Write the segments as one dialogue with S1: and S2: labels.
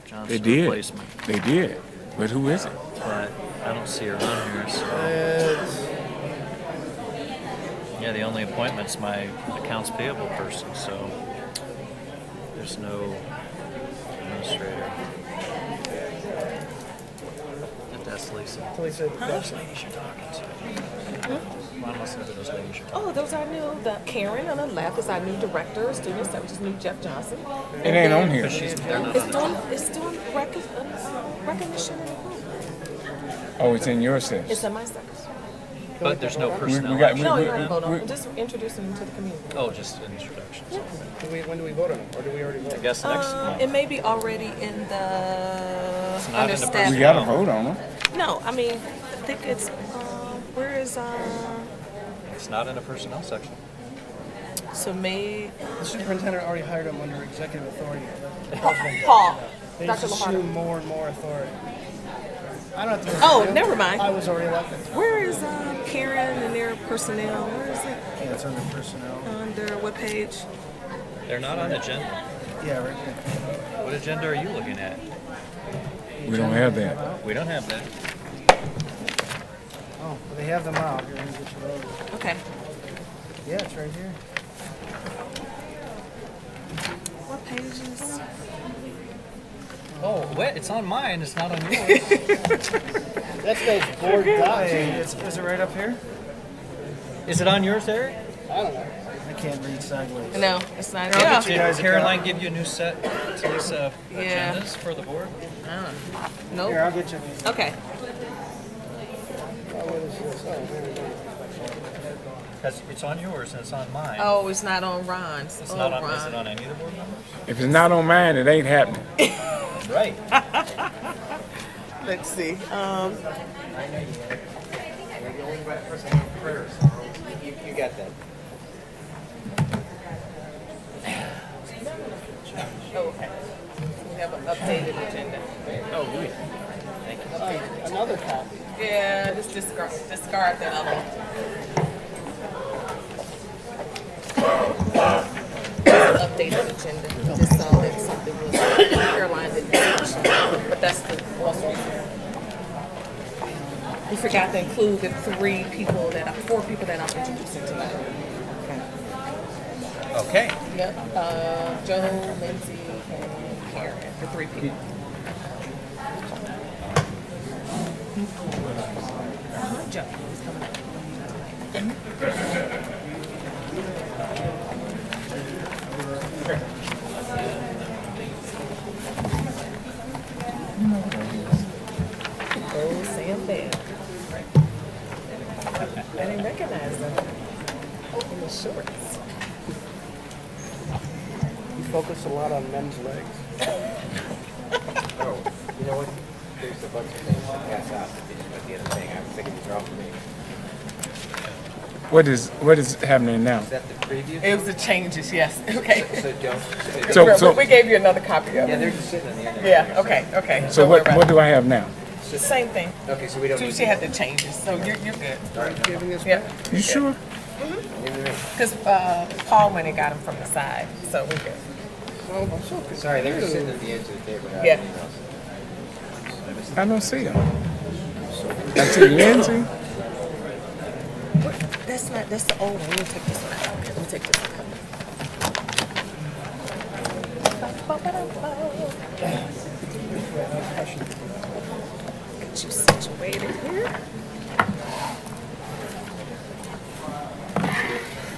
S1: Johnson
S2: They did.
S1: replacement.
S2: They did. But who is it?
S1: But I don't see her on here, so... Yeah, the only appointment's my accounts payable person, so there's no administrator. If that's Lisa.
S3: Lisa,
S1: Those ladies you're talking to. Well, I must know who those ladies you're talking
S4: Oh, those are new. The Karen on the left is our new director of student services, new Jeff Johnson.
S2: It ain't on here.
S1: to. They're not
S4: It's
S1: on
S4: doing recognition and improvement.
S2: Oh, it's in your set.
S4: It's in my section.
S1: But there's no
S2: We
S1: personnel.
S2: got.
S4: No,
S2: we-
S4: you already voted on
S2: we-
S4: it. I'm just introducing them to the community.
S1: Oh, just introductions.
S3: when do we vote on it? Or do we already vote?
S1: I guess next month.
S4: It may be already in the
S1: not
S4: under
S1: in the
S4: staff.
S2: We got to vote on them.
S4: No, I mean, I think it's where is
S1: It's not in the personnel section.
S4: so May
S3: The superintendent already hired him under executive authority.
S4: Paul,
S3: They
S4: Dr.
S3: just assume
S4: Lombardo.
S3: more and more authority. I don't have to.
S4: Oh, never mind.
S3: I was already elected.
S4: Where is Karen and their personnel? Where is it?
S3: Yeah, it's under personnel.
S4: Under what page?
S1: They're not on agenda.
S3: Yeah, right there.
S1: What agenda are you looking at?
S2: We don't have that.
S1: We don't have that.
S3: Oh, well, they have them out. Here, let me get you those.
S4: Okay.
S3: Yeah, it's right here.
S4: What pages?
S1: Oh, wait, it's on mine. It's not on yours.
S3: That's those board docs. Is it right up here?
S1: Is it on yours, Eric?
S3: I don't know. I can't read sideways.
S4: No, it's not.
S3: I'll
S4: Yeah.
S3: get you guys
S1: Did
S3: a
S1: Caroline
S3: copy.
S1: give you a new set to these
S4: Yeah.
S1: agendas for the board?
S4: Nope.
S3: Here, I'll get you.
S4: Okay.
S3: Oh, what is this? Oh, there we go.
S1: Because it's on yours and it's on mine.
S4: Oh, it's not on Ron's.
S1: It's
S4: Oh,
S1: not on.
S4: Ron.
S1: Is it on any of the board members?
S2: If it's not on mine, it ain't happening.
S1: Right.
S4: Let's see.
S5: You got that.
S4: Oh, okay. We have an updated agenda.
S1: Oh, really? Thank you.
S3: Another copy.
S4: Yeah, just discard that other one. Updated agenda. Just saw that something was Caroline didn't mention, but that's the most recent. We forgot to include the four people that I'm introducing tonight.
S1: Okay.
S4: Yep. Joe, Lindsay, and Karen. The three people. Joe is coming up. Oh, Sam Bear. I didn't recognize them in the shorts.
S3: You focus a lot on men's legs.
S5: Oh, you know what? There's a bunch of things to pass out at the end of the thing. I was thinking these are all for me.
S2: What is happening now?
S5: Is that the preview?
S4: It was the changes, yes. Okay.
S5: So don't.
S2: So
S4: we gave you another copy of
S5: Yeah,
S4: it.
S5: they're just sitting on the internet.
S4: Yeah, okay.
S2: so what do I have now?
S4: Same thing.
S5: Okay, so we don't.
S4: She had the changes, so you're good.
S3: Giving this
S4: Yeah.
S2: You sure?
S4: Because Paul went and got them from the side, so we're good.
S3: Oh, I'm so confused.
S5: Sorry, they were sitting at the edge of the table.
S4: Yeah.
S2: I don't see them. I see Lindsay.
S4: That's the old one. Let me take this one out. Let me take this one out. Get you situated here.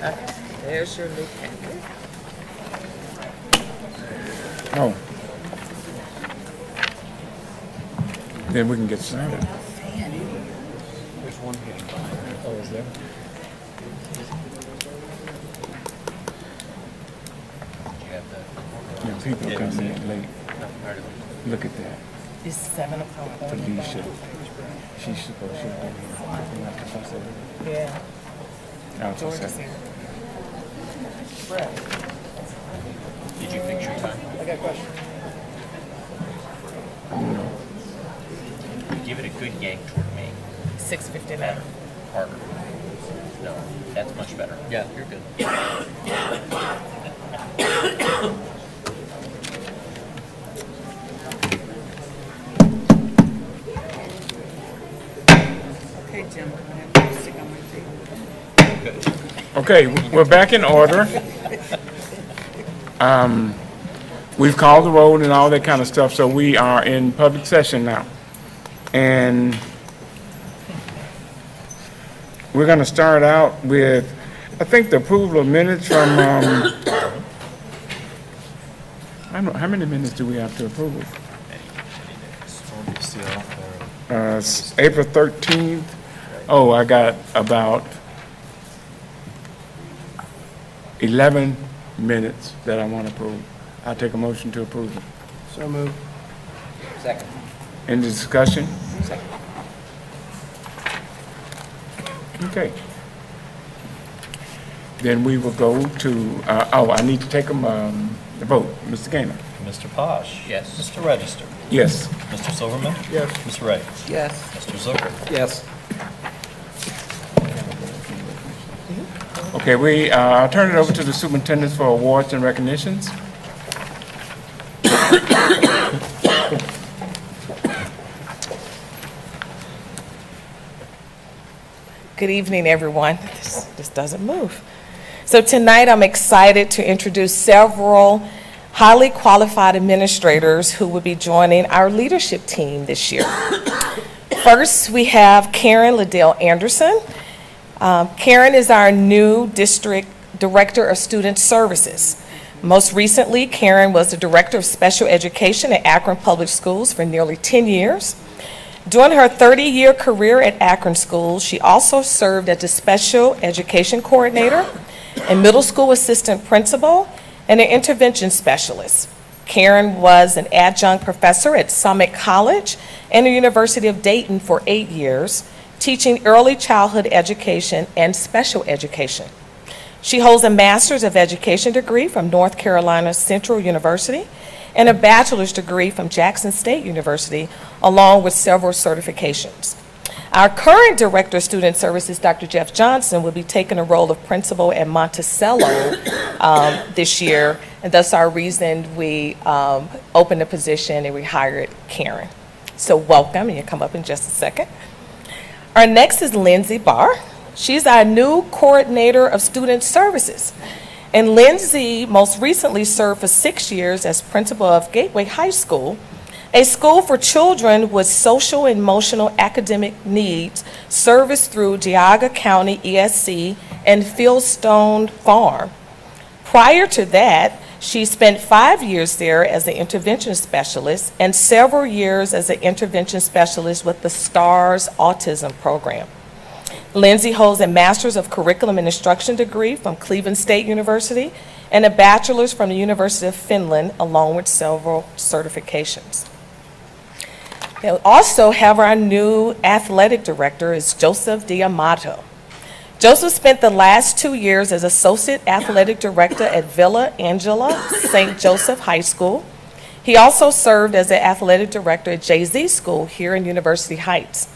S4: Okay, there's your new packet.
S2: Oh. Then we can get started.
S1: There's one here.
S2: Oh, is there?
S1: You have the.
S2: Yeah, people
S1: Yeah,
S2: come
S1: see.
S2: in late. Look at that.
S4: It's 7 o'clock.
S2: Felicia. She's supposed to have been here.
S4: Yeah,
S2: Out for a
S4: George is
S2: second.
S4: here.
S1: Did you fix your time?
S3: I got a question.
S6: Give it a good yank toward me.
S4: 6:59.
S6: Harder. No, that's much better.
S1: Yeah, you're good.
S7: Okay, Jim, I have lipstick on my teeth.
S2: Okay, we're back in order. We've called the roll and all that kind of stuff, so we are in public session now. And we're going to start out with, I think, the approval of minutes from, I don't know, how many minutes do we have to approve? It's April 13th. Oh, I got about 11 minutes that I want to approve. I'll take a motion to approve it.
S3: So moved.
S5: Second.
S2: Any discussion?
S5: Second.
S2: Okay. Then we will go to, I need to take the vote. Mr. Gaynor?
S1: Mr. Posh?
S6: Yes.
S1: Mr. Register?
S2: Yes.
S1: Mr. Silverman?
S3: Yes.
S1: Ms. Ray?
S7: Yes.
S1: Mr. Zucker?
S3: Yes.
S2: Okay, I'll turn it over to the superintendent for awards and recognitions.
S4: Good evening, everyone. This doesn't move. So tonight I'm excited to introduce several highly qualified administrators who will be joining our leadership team this year. First, we have Karen Liddell Anderson. Karen is our new District Director of Student Services. Most recently, Karen was the Director of Special Education at Akron Public Schools for nearly 10 years. During her 30-year career at Akron Schools, she also served as the Special Education Coordinator, a middle school assistant principal, and an intervention specialist. Karen was an adjunct professor at Summit College and the University of Dayton for 8 years, teaching early childhood education and special education. She holds a Master's of Education degree from North Carolina Central University and a bachelor's degree from Jackson State University, along with several certifications. Our current Director of Student Services, Dr. Jeff Johnson, will be taking the role of principal at Monticello this year, and thus our reason we opened the position and we hired Karen. So welcome, and you'll come up in just a second. Our next is Lindsay Barr. She's our new Coordinator of Student Services. And Lindsay most recently served for 6 years as principal of Gateway High School, a school for children with social and emotional academic needs serviced through Geauga County ESC and Fieldstone Farm. Prior to that, she spent 5 years there as an intervention specialist and several years as an intervention specialist with the STARS Autism Program. Lindsay holds a Master's of Curriculum and Instruction degree from Cleveland State University and a bachelor's from the University of Finland, along with several certifications. We also have our new athletic director is Joseph D'Amato. Joseph spent the last 2 years as Associate Athletic Director at Villa Angela St. Joseph High School. He also served as the Athletic Director at Jay-Z School here in University Heights.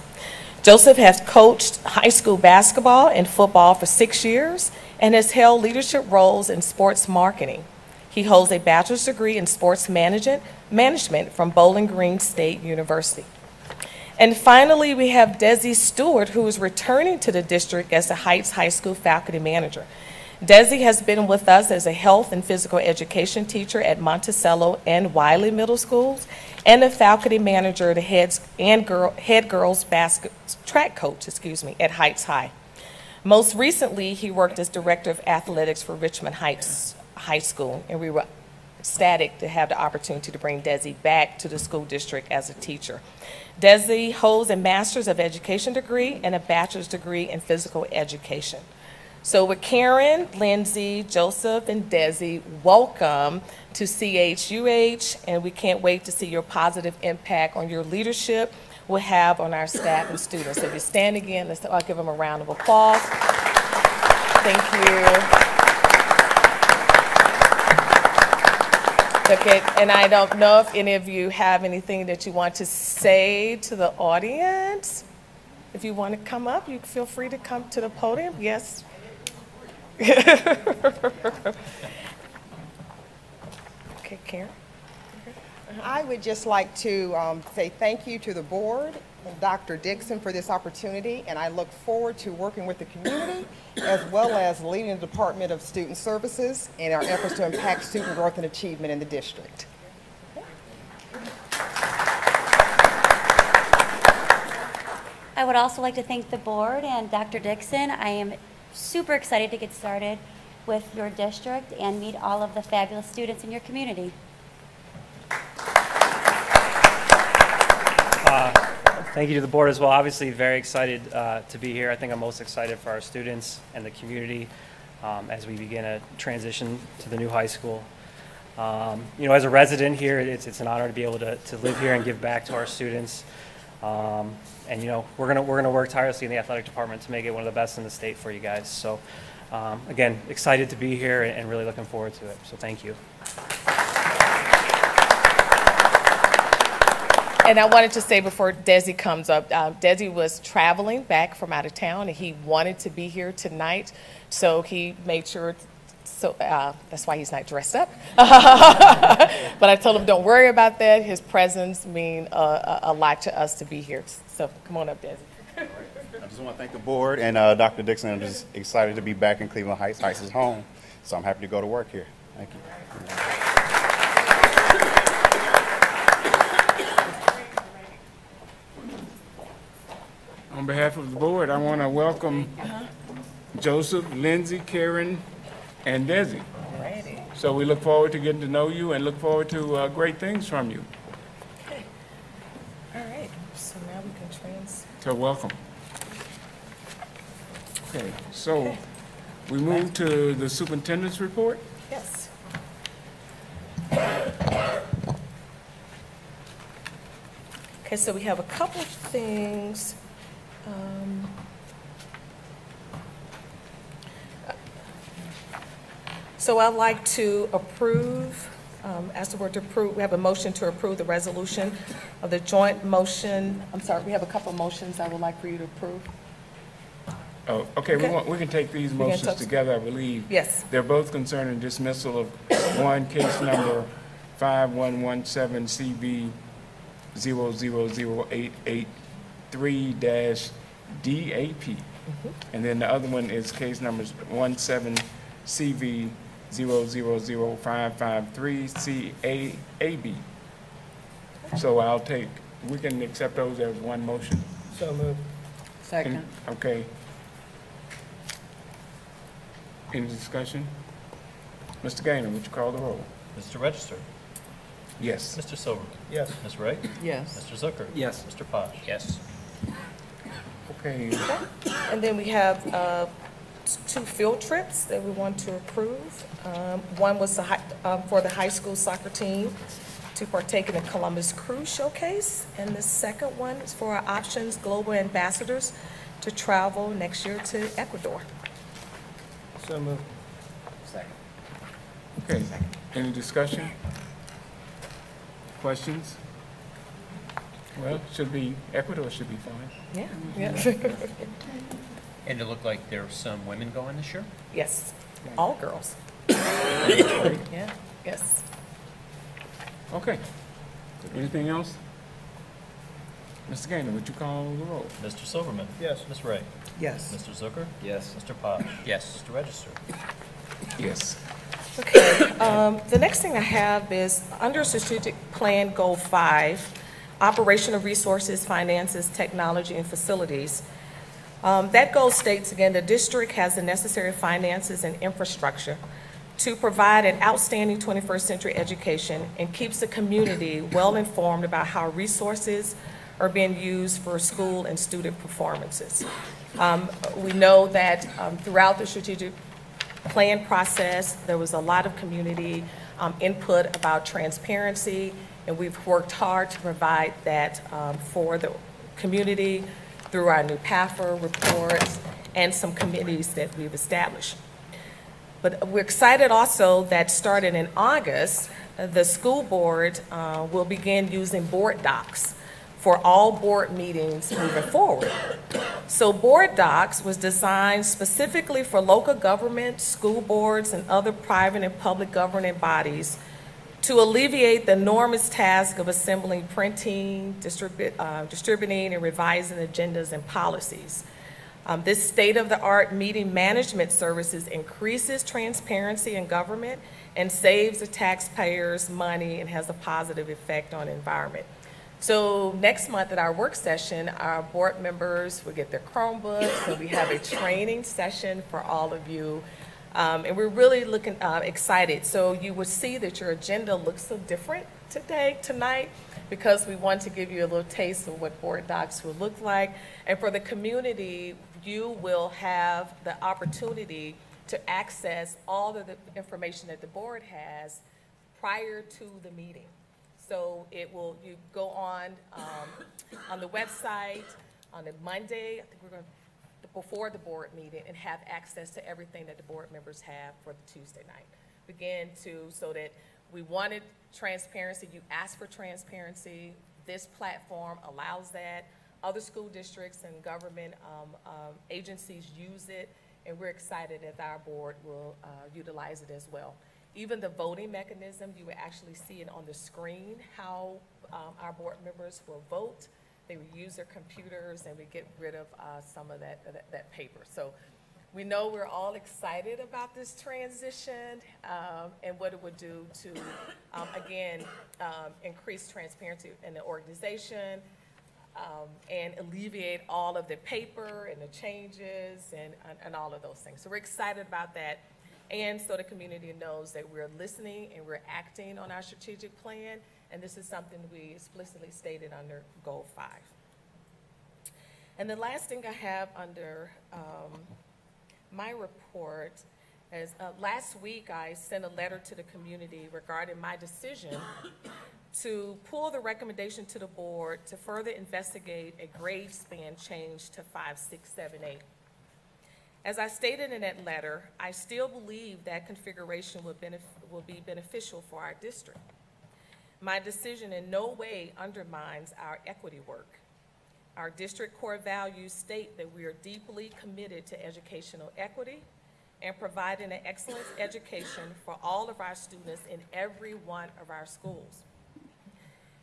S4: Joseph has coached high school basketball and football for 6 years and has held leadership roles in sports marketing. He holds a bachelor's degree in sports management from Bowling Green State University. And finally, we have Desi Stewart, who is returning to the district as the Heights High School faculty manager. Desi has been with us as a health and physical education teacher at Monticello and Wiley Middle Schools, and a faculty manager, the head girls track coach, at Heights High. Most recently, he worked as director of athletics for Richmond Heights High School, and we were ecstatic to have the opportunity to bring Desi back to the school district as a teacher. Desi holds a Master's of Education degree and a bachelor's degree in physical education. So with Karen, Lindsay, Joseph, and Desi, welcome to CHUH, and we can't wait to see your positive impact on your leadership will have on our staff and students. So if you stand again, I'll give them a round of applause. Thank you. Okay, and I don't know if any of you have anything that you want to say to the audience. If you want to come up, you feel free to come to the podium. Yes. Okay, Karen.
S8: I would just like to say thank you to the board Dr. Dixon for this opportunity, and I look forward to working with the community as well as leading the Department of Student Services in our efforts to impact student growth and achievement in the district.
S9: I would also like to thank the board and Dr. Dixon. I am super excited to get started with your district and meet all of the fabulous students in your community.
S10: Thank you to the board as well. Obviously very excited to be here. I think I'm most excited for our students and the community as we begin a transition to the new high school. You know, as a resident here, it's an honor to be able to live here and give back to our students. And you know, we're gonna work tirelessly in the athletic department to make it one of the best in the state for you guys. So again, excited to be here and really looking forward to it. So thank you.
S4: And I wanted to say before Desi comes up, Desi was traveling back from out of town, and he wanted to be here tonight, so he made sure. So that's why he's not dressed up. But I told him, don't worry about that. His presence means a lot to us to be here. So come on up, Desi.
S11: I just want to thank the board and Dr. Dixon. I'm just excited to be back in Cleveland Heights. Heights is home, so I'm happy to go to work here. Thank you.
S2: On behalf of the board, I want to welcome Joseph, Lindsay, Karen, and Desi.
S4: Alrighty.
S2: So we look forward to getting to know you and look forward to great things from you.
S4: Okay. All right. So now we can
S2: So welcome. Okay, so we move to the superintendent's report.
S4: Yes. Okay, so we have a couple things. So I'd like to approve, ask the board to approve, we have a motion to approve the resolution of the joint motion. I'm sorry, we have a couple motions I would like for you to approve.
S2: Oh, okay, we can take these motions together, I believe. Yes. They're both concerning dismissal of one, case number 5117 CV 0008883-DAP. And then the other one is case number 17 CV 000553-CAAB. So I'll take, we can accept those as one motion.
S3: So moved.
S7: Second.
S2: Okay. Any discussion? Mr. Gaynor, would you call the roll?
S1: Mr. Register?
S2: Yes.
S1: Mr. Silverman?
S3: Yes.
S1: Ms. Wright?
S7: Yes.
S1: Mr. Zucker?
S3: Yes.
S1: Mr. Posh?
S6: Yes.
S2: Okay.
S4: And then we have two field trips that we want to approve. One was for the high school soccer team to partake in the Columbus Cruise Showcase, and the second one is for our Options Global Ambassadors to travel next year to Ecuador.
S3: So moved.
S5: Second.
S2: Okay. Any discussion? Questions? Well, should be, Ecuador should be fine.
S4: Yeah. Yeah.
S6: And it looked like there were some women going this year?
S4: Yes, all girls. Yeah, yes.
S2: Okay. Anything else? Mr. Gaynor, would you call the roll?
S1: Mr. Silverman?
S3: Yes.
S1: Ms. Wright?
S7: Yes.
S1: Mr. Zucker?
S3: Yes.
S1: Mr. Posh?
S6: Yes.
S1: Mr. Register?
S2: Yes.
S4: Okay, the next thing I have is under Strategic Plan Goal 5, Operational Resources, Finances, Technology, and Facilities. That goal states, again, the district has the necessary finances and infrastructure to provide an outstanding 21st century education and keeps the community well informed about how resources are being used for school and student performances. We know that throughout the strategic plan process, there was a lot of community input about transparency, and we've worked hard to provide that for the community through our new PAFR reports and some committees that we've established. But we're excited also that starting in August, the school board will begin using board docs for all board meetings moving forward. So board docs was designed specifically for local government, school boards, and other private and public governing bodies To alleviate the enormous task of assembling, printing, distributing, and revising agendas and policies. This state-of-the-art meeting management services increases transparency in government and saves the taxpayers money and has a positive effect on the environment. So next month at our work session, our board members will get their Chromebooks, and we have a training session for all of you. And we're really looking excited. So you will see that your agenda looks so different tonight, because we want to give you a little taste of what board docs will look like. And for the community, you will have the opportunity to access all of the information that the board has prior to the meeting. So you go on the website on a Monday, I think we're going to, before the board meeting, and have access to everything that the board members have for the Tuesday night. So that we wanted transparency. You asked for transparency. This platform allows that. Other school districts and government agencies use it, and we're excited that our board will utilize it as well. Even the voting mechanism, you will actually see it on the screen, how our board members will vote. They will use their computers, and we get rid of some of that paper. So we know we're all excited about this transition and what it would do to, again, increase transparency in the organization and alleviate all of the paper and the changes and all of those things. So we're excited about that. And so the community knows that we're listening and we're acting on our strategic plan, and this is something we explicitly stated under Goal 5. And the last thing I have under my report is last week I sent a letter to the community regarding my decision to pull the recommendation to the board to further investigate a grade span change to 5, 6, 7, 8. As I stated in that letter, I still believe that configuration will be beneficial for our district. My decision in no way undermines our equity work. Our district core values state that we are deeply committed to educational equity and providing an excellent education for all of our students in every one of our schools.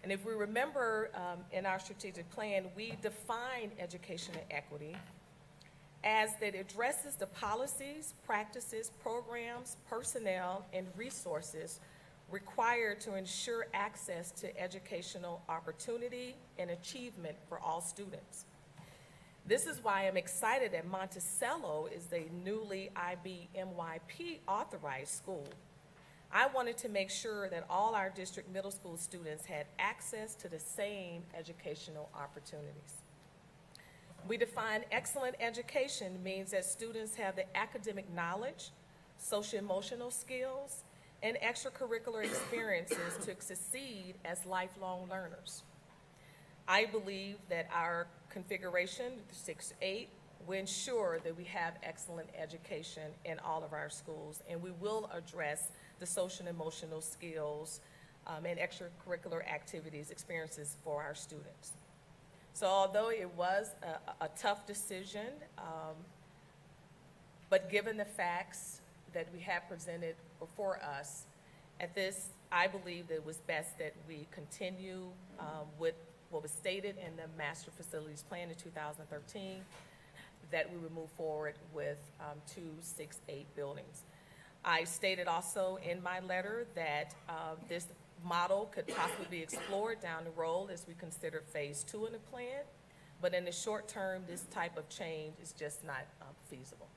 S4: And if we remember in our strategic plan, we define educational equity as that it addresses the policies, practices, programs, personnel, and resources required to ensure access to educational opportunity and achievement for all students. This is why I'm excited that Monticello is a newly IBMYP authorized school. I wanted to make sure that all our district middle school students had access to the same educational opportunities. We define excellent education means that students have the academic knowledge, social-emotional skills, and extracurricular experiences to succeed as lifelong learners. I believe that our configuration, 6-8, will ensure that we have excellent education in all of our schools, and we will address the social and emotional skills and extracurricular activities, experiences for our students. So although it was a tough decision, but given the facts that we have presented before us, at this, I believe that it was best that we continue with what was stated in the Master Facilities Plan in 2013, that we would move forward with 2, 6, 8 buildings. I stated also in my letter that this model could possibly be explored down the road as we consider phase 2 in the plan, but in the short term, this type of change is just not feasible.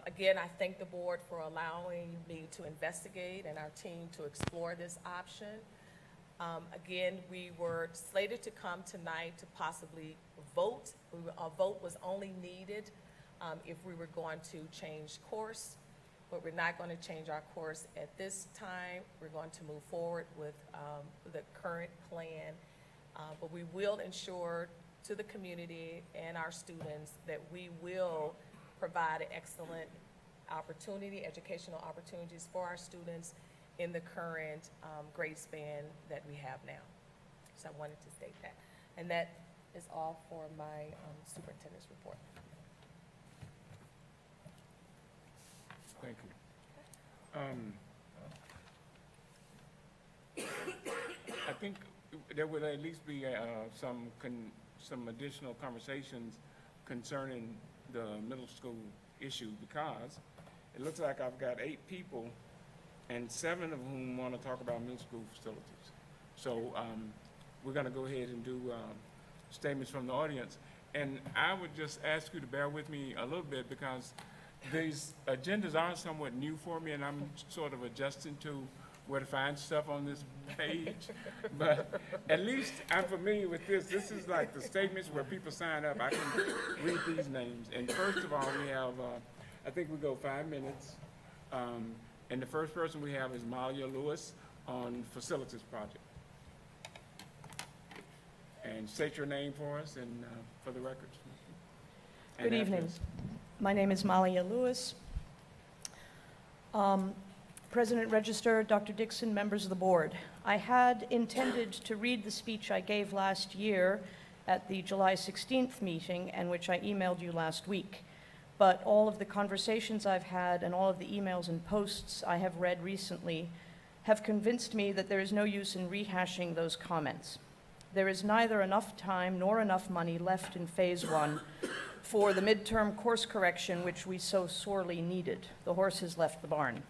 S4: Again, I thank the board for allowing me to investigate and our team to explore this option. Again, we were slated to come tonight to possibly vote. A vote was only needed if we were going to change course, but we're not going to change our course at this time. We're going to move forward with the current plan, but we will ensure to the community and our students that we will provide an excellent opportunity, educational opportunities for our students in the current grade span that we have now. So I wanted to state that. And that is all for my superintendent's report.
S2: Thank you. think there would at least be some additional conversations concerning the middle school issue, because it looks like I've got 8 people and 7 of whom want to talk about middle school facilities. So we're going to go ahead and do statements from the audience. And I would just ask you to bear with me a little bit, because these agendas are somewhat new for me, and I'm sort of adjusting to where to find stuff on this page. But at least I'm familiar with this. This is like the statements where people sign up. I can read these names. And first of all, we have, I think we go 5 minutes. And the first person we have is Malia Lewis on facilities project. And state your name for us and for the records.
S12: Good evening. My name is Malia Lewis. President Register, Dr. Dixon, members of the board. I had intended to read the speech I gave last year at the July 16th meeting, and which I emailed you last week. But all of the conversations I've had and all of the emails and posts I have read recently have convinced me that there is no use in rehashing those comments. There is neither enough time nor enough money left in Phase 1 for the midterm course correction which we so sorely needed. The horse has left the barn.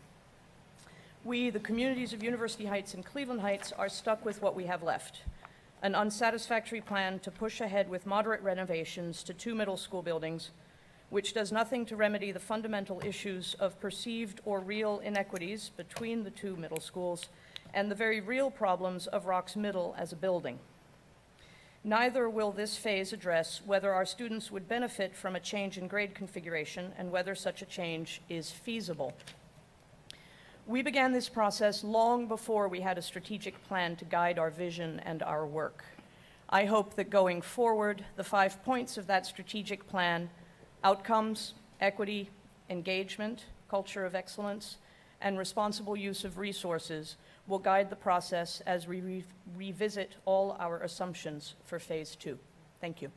S12: We, the communities of University Heights and Cleveland Heights, are stuck with what we have left: an unsatisfactory plan to push ahead with moderate renovations to 2 middle school buildings, which does nothing to remedy the fundamental issues of perceived or real inequities between the 2 middle schools and the very real problems of Rocks Middle as a building. Neither will this phase address whether our students would benefit from a change in grade configuration and whether such a change is feasible. We began this process long before we had a strategic plan to guide our vision and our work. I hope that going forward, the 5 points of that strategic plan, outcomes, equity, engagement, culture of excellence, and responsible use of resources, will guide the process as we revisit all our assumptions for Phase 2. Thank you.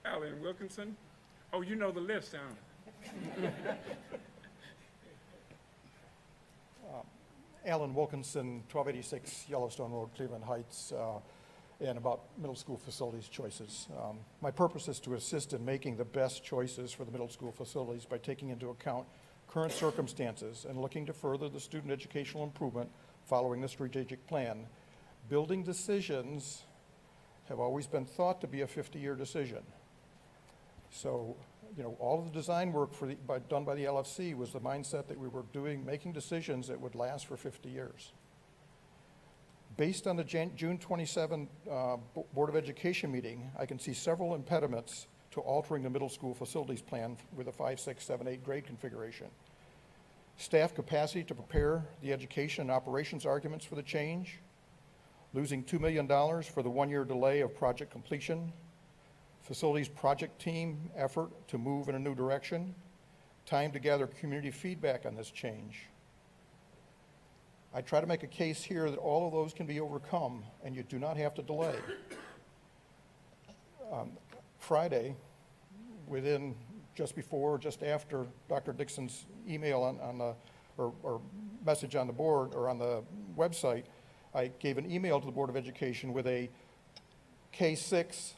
S2: Alan Wilkinson. Oh, you know the list, Alan.
S13: Alan Wilkinson, 1286 Yellowstone Road, Cleveland Heights, and about middle school facilities choices. My purpose is to assist in making the best choices for the middle school facilities by taking into account current circumstances and looking to further the student educational improvement following the strategic plan. Building decisions have always been thought to be a 50-year decision. So, all of the design work done by the LFC was the mindset that we were making decisions that would last for 50 years. Based on the June 27 Board of Education meeting, I can see several impediments to altering the middle school facilities plan with a 5, 6, 7, 8 grade configuration. Staff capacity to prepare the education and operations arguments for the change, losing $2 million for the 1-year delay of project completion, facilities project team effort to move in a new direction, time to gather community feedback on this change. I try to make a case here that all of those can be overcome and you do not have to delay. Friday, just before or just after Dr. Dixon's email or message on the board or on the website, I gave an email to the Board of Education with a K6,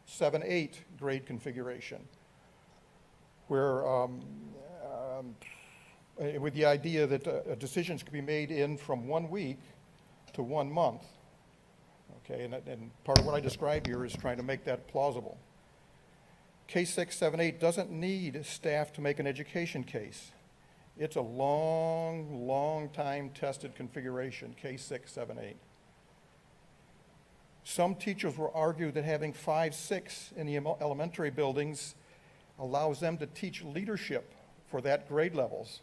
S13: 7, 8 grade configuration, where with the idea that decisions could be made in from 1 week to 1 month. Okay, and part of what I described here is trying to make that plausible. K6, 7, 8 doesn't need staff to make an education case. It's a long time tested configuration, K6, 7, 8. Some teachers will argue that having 5, 6 in the elementary buildings allows them to teach leadership for that grade levels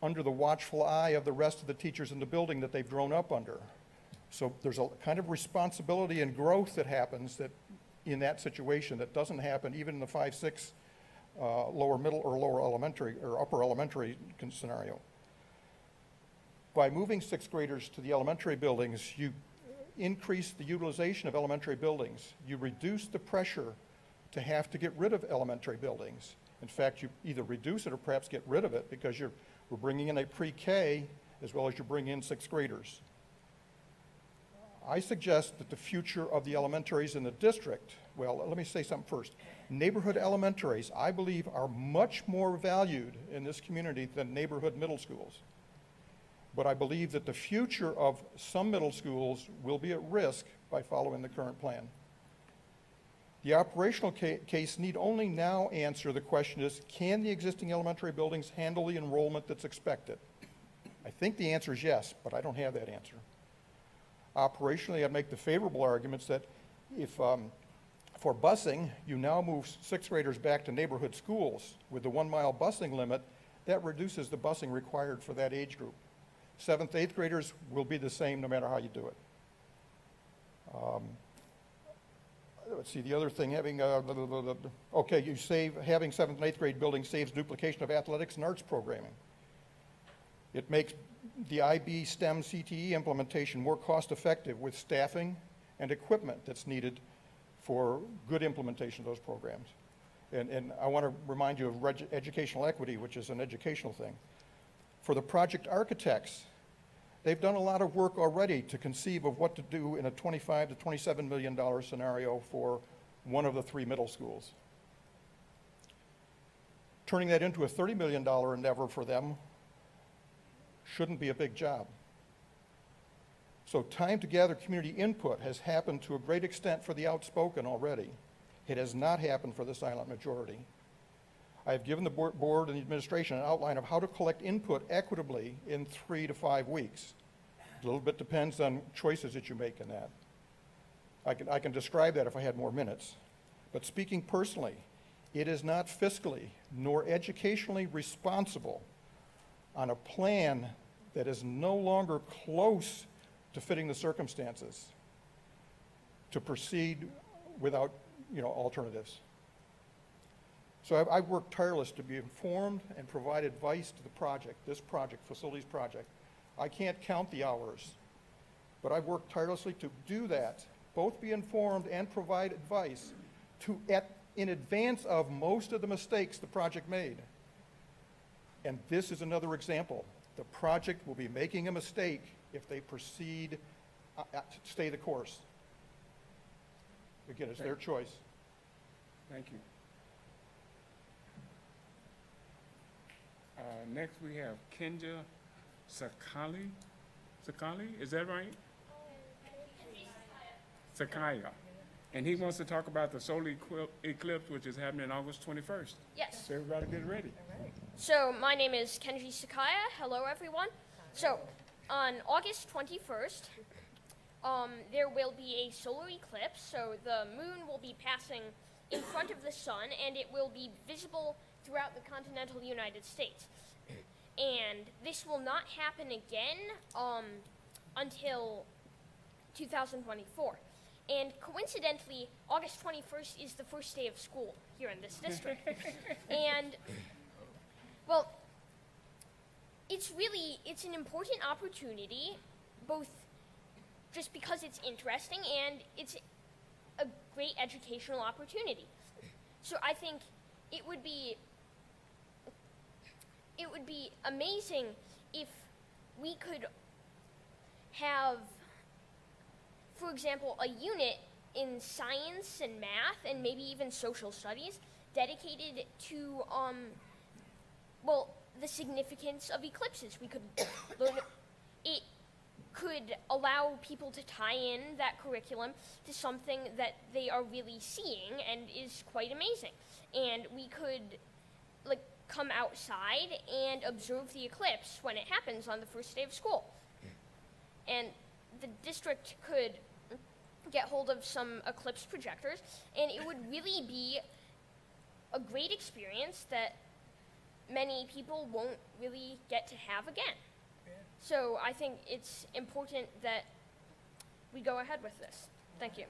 S13: under the watchful eye of the rest of the teachers in the building that they've grown up under. So there's a kind of responsibility and growth that happens in that situation that doesn't happen even in the 5, 6 lower middle or lower elementary or upper elementary scenario. By moving sixth graders to the elementary buildings, you increase the utilization of elementary buildings. You reduce the pressure to have to get rid of elementary buildings. In fact, you either reduce it or perhaps get rid of it because we're bringing in a pre-K as well as you bring in sixth graders. I suggest that the future of the elementaries in the district, well, let me say something first. Neighborhood elementaries, I believe, are much more valued in this community than neighborhood middle schools. But I believe that the future of some middle schools will be at risk by following the current plan. The operational case need only now answer the question is, can the existing elementary buildings handle the enrollment that's expected? I think the answer is yes, but I don't have that answer. Operationally, I'd make the favorable arguments that if, for busing, you now move sixth graders back to neighborhood schools with the 1 mile busing limit, that reduces the busing required for that age group. 7th, 8th graders will be the same no matter how you do it. Let's see, the other thing, having, okay, you save, having 7th and 8th grade buildings saves duplication of athletics and arts programming. It makes the IB STEM CTE implementation more cost effective with staffing and equipment that's needed for good implementation of those programs. And I want to remind you of educational equity, which is an educational thing. For the project architects, they've done a lot of work already to conceive of what to do in a $25 to $27 million scenario for one of the 3 middle schools. Turning that into a $30 million endeavor for them shouldn't be a big job. So time to gather community input has happened to a great extent for the outspoken already. It has not happened for the silent majority. I have given the board and the administration an outline of how to collect input equitably in 3 to 5 weeks. A little bit depends on choices that you make in that. I can describe that if I had more minutes. But speaking personally, it is not fiscally nor educationally responsible on a plan that is no longer close to fitting the circumstances to proceed without, alternatives. So I've worked tirelessly to be informed and provide advice to the project, this project, facilities project. I can't count the hours, but I've worked tirelessly to do that, both be informed and provide advice in advance of most of the mistakes the project made. And this is another example. The project will be making a mistake if they proceed, stay the course. Again, it's their choice.
S2: Thank you. Next we have Kenja Sakali. Sakali, is that right? Sakaya. And he wants to talk about the solar eclipse, which is happening August 21st.
S14: Yes.
S2: So everybody get ready.
S14: All right. So my name is Kenji Sakaya. Hello, everyone. So on August 21st, there will be a solar eclipse. So the moon will be passing in front of the sun, and it will be visible throughout the continental United States. And this will not happen again until 2024. And coincidentally, August 21st is the first day of school here in this district. And, well, it's an important opportunity, both just because it's interesting and it's a great educational opportunity. So I think it would be amazing if we could have, for example, a unit in science and math and maybe even social studies dedicated to, the significance of eclipses. We could learn, it could allow people to tie in that curriculum to something that they are really seeing and is quite amazing. And we could, come outside and observe the eclipse when it happens on the first day of school. And the district could get hold of some eclipse projectors, and it would really be a great experience that many people won't really get to have again. So I think it's important that we go ahead with this. Thank you.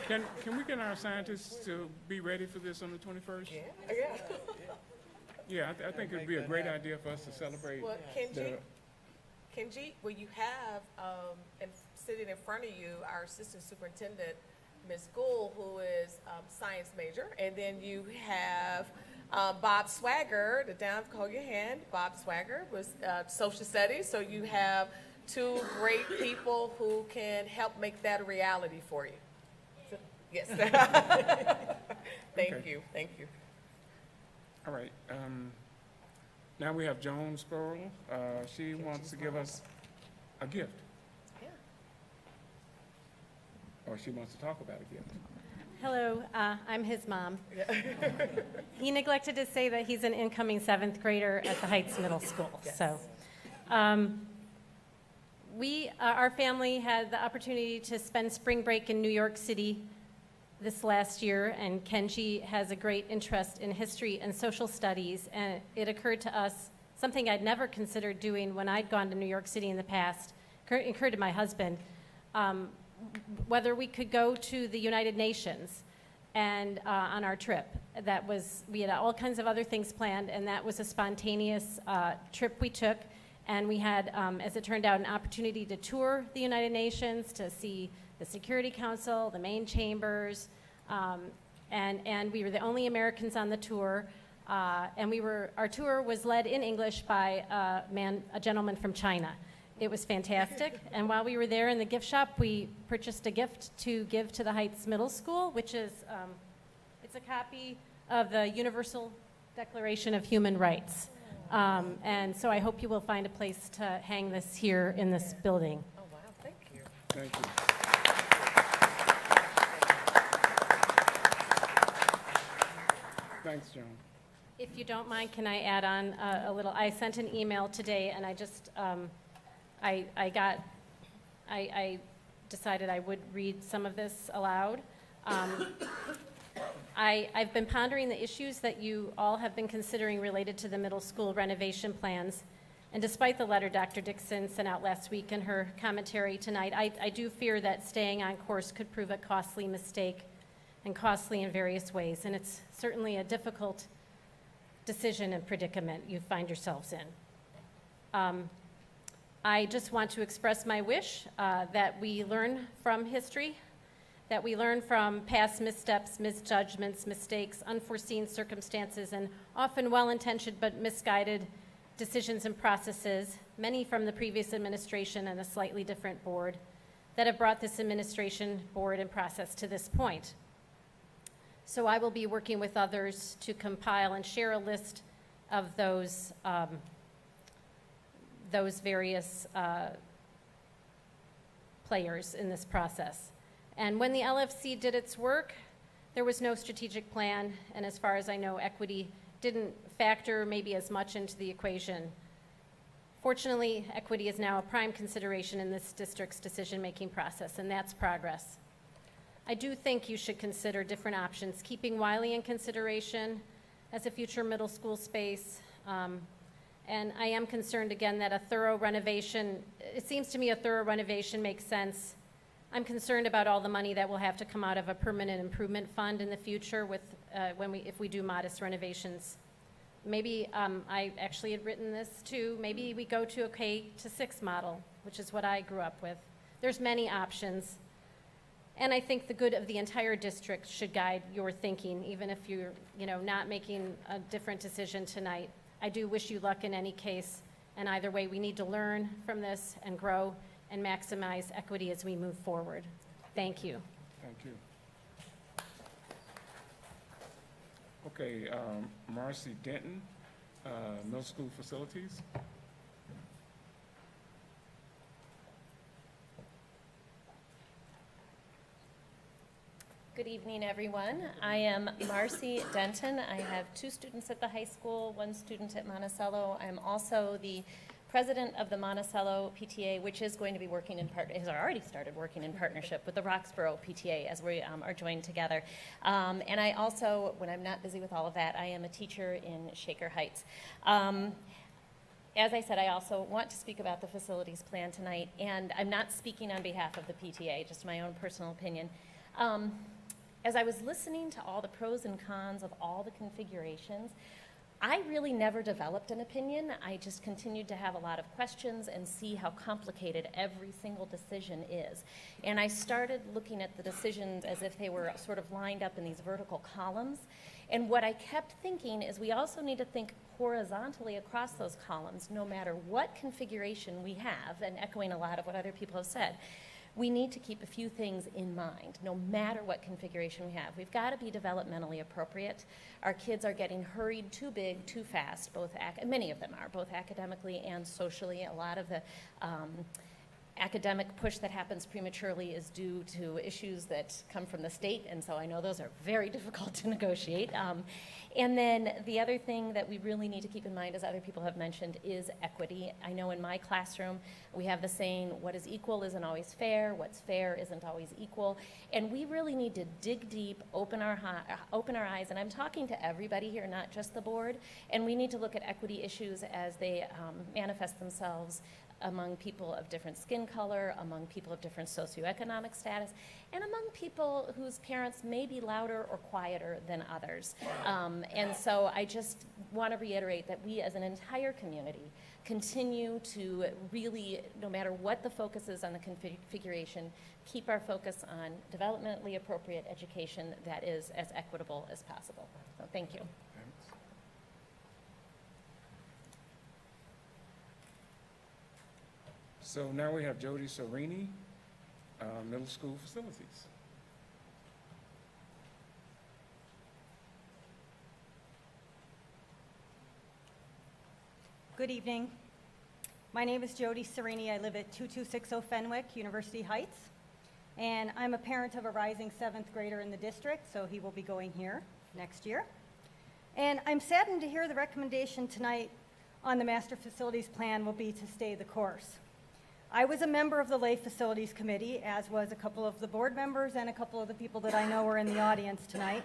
S2: Can we get our scientists to be ready for this on the 21st?
S4: Yeah.
S2: Yeah, I think it'd be a great idea for us to celebrate.
S4: Well, Kenji, well, you have, sitting in front of you, our assistant superintendent, Ms. Gould, who is science major, and then you have Bob Swagger, hold your hand. Bob Swagger was social studies, so you have two great people who can help make that a reality for you. So, yes. Thank you.
S2: All right. Now we have Joan Spurl. She wants to give us a gift.
S4: Yeah.
S2: Or she wants to talk about a gift.
S15: Hello, I'm his mom. He neglected to say that he's an incoming 7th grader at the Heights Middle School.
S4: Yes.
S15: So, our family had the opportunity to spend spring break in New York City this last year, and Kenji has a great interest in history and social studies, and it occurred to us, something I'd never considered doing when I'd gone to New York City in the past, occurred to my husband, whether we could go to the United Nations and on our trip. We had all kinds of other things planned, and that was a spontaneous trip we took, and we had, as it turned out, an opportunity to tour the United Nations, to see the Security Council, the main chambers, and we were the only Americans on the tour. And our tour was led in English by a gentleman from China. It was fantastic. And while we were there in the gift shop, we purchased a gift to give to the Heights Middle School, which is, it's a copy of the Universal Declaration of Human Rights. And so I hope you will find a place to hang this here in this building.
S4: Oh, wow, thank you.
S2: Thank you. Thanks, Joan.
S15: If you don't mind, can I add on a little? I sent an email today, and I just, I decided I would read some of this aloud. I've been pondering the issues that you all have been considering related to the middle school renovation plans. And despite the letter Dr. Dixon sent out last week and her commentary tonight, I do fear that staying on course could prove a costly mistake and costly in various ways. And it's certainly a difficult decision and predicament you find yourselves in. I just want to express my wish that we learn from history, that we learn from past missteps, misjudgments, mistakes, unforeseen circumstances, and often well-intentioned but misguided decisions and processes, many from the previous administration and a slightly different board, that have brought this administration, board, and process to this point. So I will be working with others to compile and share a list of those various players in this process. And when the LFC did its work, there was no strategic plan, and as far as I know, equity didn't factor maybe as much into the equation. Fortunately, equity is now a prime consideration in this district's decision-making process, and that's progress. I do think you should consider different options, keeping Wiley in consideration as a future middle school space. And I am concerned, again, that a thorough renovation, it seems to me a thorough renovation makes sense. I'm concerned about all the money that will have to come out of a permanent improvement fund in the future with, if we do modest renovations. Maybe, I actually had written this too, maybe we go to a K-6 model, which is what I grew up with. There's many options. And I think the good of the entire district should guide your thinking, even if you're not making a different decision tonight. I do wish you luck in any case, and either way, we need to learn from this and grow and maximize equity as we move forward. Thank you.
S2: Thank you. Okay, Marcy Denton, middle school facilities.
S16: Good evening, everyone. I am Marcy Denton. I have 2 students at the high school, 1 student at Monticello. I'm also the president of the Monticello PTA, which is going to be working in has already started working in partnership with the Roxborough PTA as we are joined together. And I also, when I'm not busy with all of that, I am a teacher in Shaker Heights. As I said, I also want to speak about the facilities plan tonight, and I'm not speaking on behalf of the PTA, just my own personal opinion. as I was listening to all the pros and cons of all the configurations, I really never developed an opinion. I just continued to have a lot of questions and see how complicated every single decision is. And I started looking at the decisions as if they were sort of lined up in these vertical columns. And what I kept thinking is we also need to think horizontally across those columns, no matter what configuration we have, and echoing a lot of what other people have said. We need to keep a few things in mind, no matter what configuration we have. We've got to be developmentally appropriate. Our kids are getting hurried too big, too fast, many of them are, both academically and socially. A lot of the academic push that happens prematurely is due to issues that come from the state, and so I know those are very difficult to negotiate. And then the other thing that we really need to keep in mind, as other people have mentioned, is equity. I know in my classroom we have the saying, what is equal isn't always fair, what's fair isn't always equal, and we really need to dig deep, open our eyes, and I'm talking to everybody here, not just the board, and we need to look at equity issues as they manifest themselves among people of different skin color, among people of different socioeconomic status, and among people whose parents may be louder or quieter than others. And so I just want to reiterate that we as an entire community continue to really, no matter what the focus is on the configuration, keep our focus on developmentally appropriate education that is as equitable as possible. So thank you.
S2: So now we have Jody Serini, middle school facilities.
S17: Good evening. My name is Jody Serini. I live at 2260 Fenwick, University Heights. And I'm a parent of a rising 7th grader in the district, so he will be going here next year. And I'm saddened to hear the recommendation tonight on the Master Facilities Plan will be to stay the course. I was a member of the Lay Facilities Committee, as was a couple of the board members and a couple of the people that I know are in the audience tonight.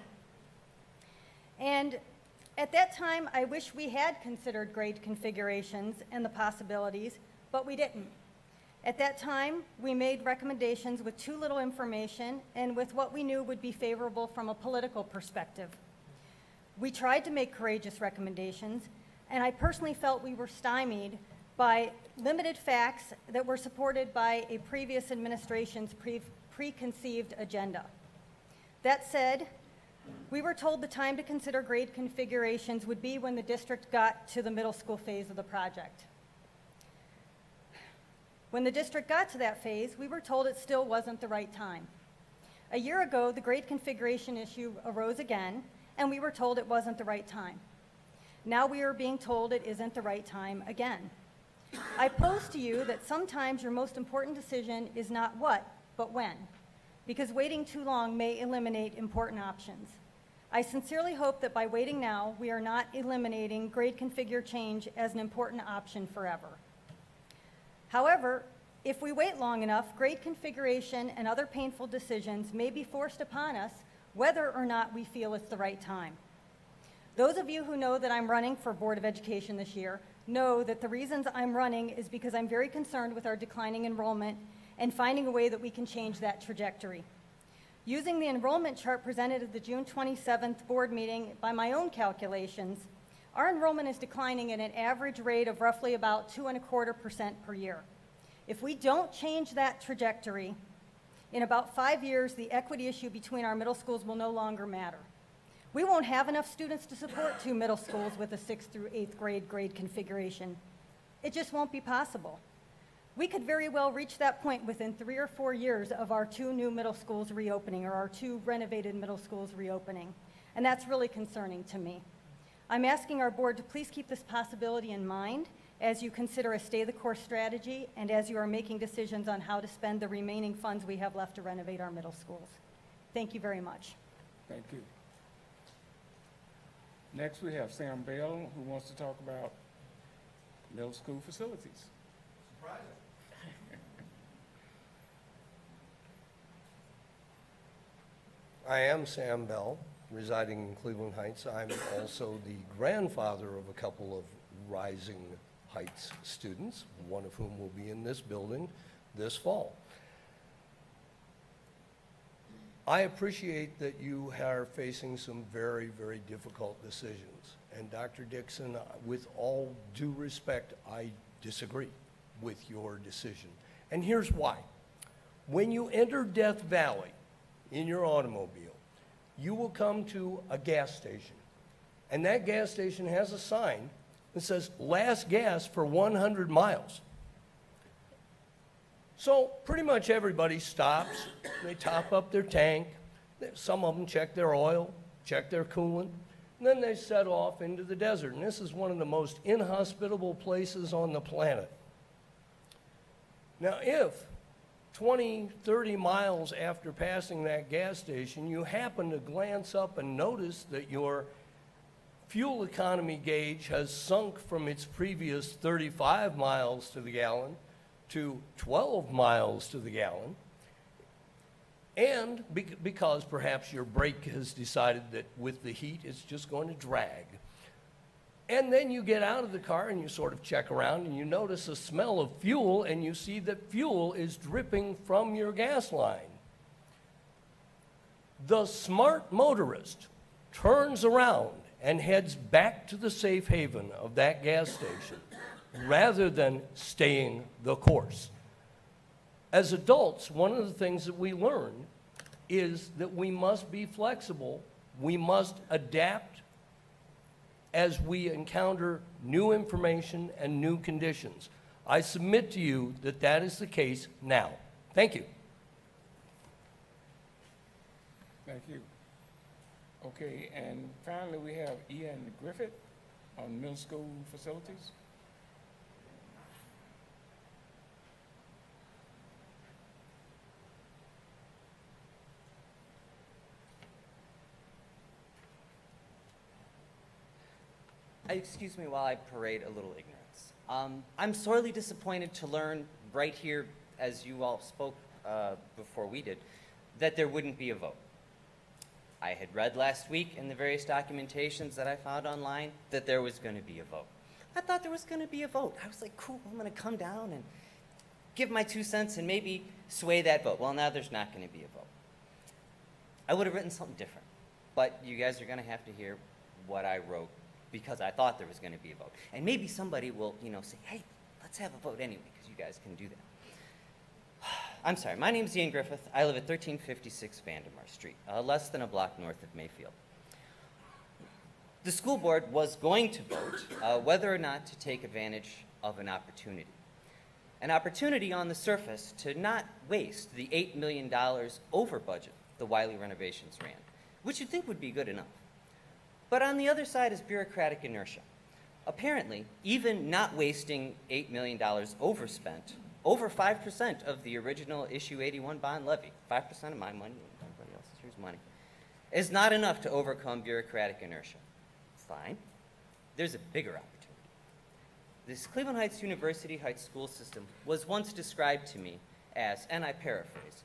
S17: And at that time, I wish we had considered grade configurations and the possibilities, but we didn't. At that time, we made recommendations with too little information and with what we knew would be favorable from a political perspective. We tried to make courageous recommendations, and I personally felt we were stymied by limited facts that were supported by a previous administration's preconceived agenda. That said, we were told the time to consider grade configurations would be when the district got to the middle school phase of the project. When the district got to that phase, we were told it still wasn't the right time. A year ago, the grade configuration issue arose again, and we were told it wasn't the right time. Now we are being told it isn't the right time again. I pose to you that sometimes your most important decision is not what, but when, because waiting too long may eliminate important options. I sincerely hope that by waiting now, we are not eliminating grade configure change as an important option forever. However, if we wait long enough, grade configuration and other painful decisions may be forced upon us whether or not we feel it's the right time. Those of you who know that I'm running for Board of Education this year know that the reasons I'm running is because I'm very concerned with our declining enrollment and finding a way that we can change that trajectory. Using the enrollment chart presented at the June 27th board meeting, by my own calculations, our enrollment is declining at an average rate of roughly about 2.25% per year. If we don't change that trajectory, in about 5 years, the equity issue between our middle schools will no longer matter. We won't have enough students to support 2 middle schools with a 6th through 8th grade configuration. It just won't be possible. We could very well reach that point within 3 or 4 years of our 2 new middle schools reopening, or our 2 renovated middle schools reopening, and that's really concerning to me. I'm asking our board to please keep this possibility in mind as you consider a stay-the-course strategy and as you are making decisions on how to spend the remaining funds we have left to renovate our middle schools. Thank you very much.
S2: Thank you. Next, we have Sam Bell, who wants to talk about middle school facilities.
S18: Surprising. I am Sam Bell, residing in Cleveland Heights. I'm also the grandfather of a couple of Rising Heights students, one of whom will be in this building this fall. I appreciate that you are facing some very, very difficult decisions. And Dr. Dixon, with all due respect, I disagree with your decision. And here's why. When you enter Death Valley in your automobile, you will come to a gas station. And that gas station has a sign that says, last gas for 100 miles. So pretty much everybody stops, they top up their tank, some of them check their oil, check their coolant, and then they set off into the desert. And this is one of the most inhospitable places on the planet. Now if 20, 30 miles after passing that gas station, you happen to glance up and notice that your fuel economy gauge has sunk from its previous 35 miles to the gallon to 12 miles to the gallon, and because perhaps your brake has decided that with the heat it's just going to drag. And then you get out of the car and you sort of check around and you notice a smell of fuel and you see that fuel is dripping from your gas line. The smart motorist turns around and heads back to the safe haven of that gas station rather than staying the course. As adults, one of the things that we learn is that we must be flexible, we must adapt as we encounter new information and new conditions. I submit to you that that is the case now. Thank you.
S2: Thank you. Okay, and finally we have Ian Griffith on middle school facilities.
S19: Excuse me while I parade a little ignorance. I'm sorely disappointed to learn right here, as you all spoke before we did, that there wouldn't be a vote. I had read last week in the various documentations that I found online that there was going to be a vote. I thought there was going to be a vote. I was like, cool, I'm going to come down and give my 2 cents and maybe sway that vote. Well, now there's not going to be a vote. I would have written something different, but you guys are going to have to hear what I wrote because I thought there was going to be a vote. And maybe somebody will, say, hey, let's have a vote anyway, because you guys can do that. I'm sorry, my name's Ian Griffith. I live at 1356 Vandermeer Street, less than a block north of Mayfield. The school board was going to vote whether or not to take advantage of an opportunity. An opportunity on the surface to not waste the $8 million over budget the Wiley renovations ran, which you'd think would be good enough. But on the other side is bureaucratic inertia. Apparently, even not wasting $8 million overspent, over 5% of the original issue 81 bond levy, 5% of my money and everybody else's here's money, is not enough to overcome bureaucratic inertia. Fine. There's a bigger opportunity. This Cleveland Heights University Heights school system was once described to me as, and I paraphrase,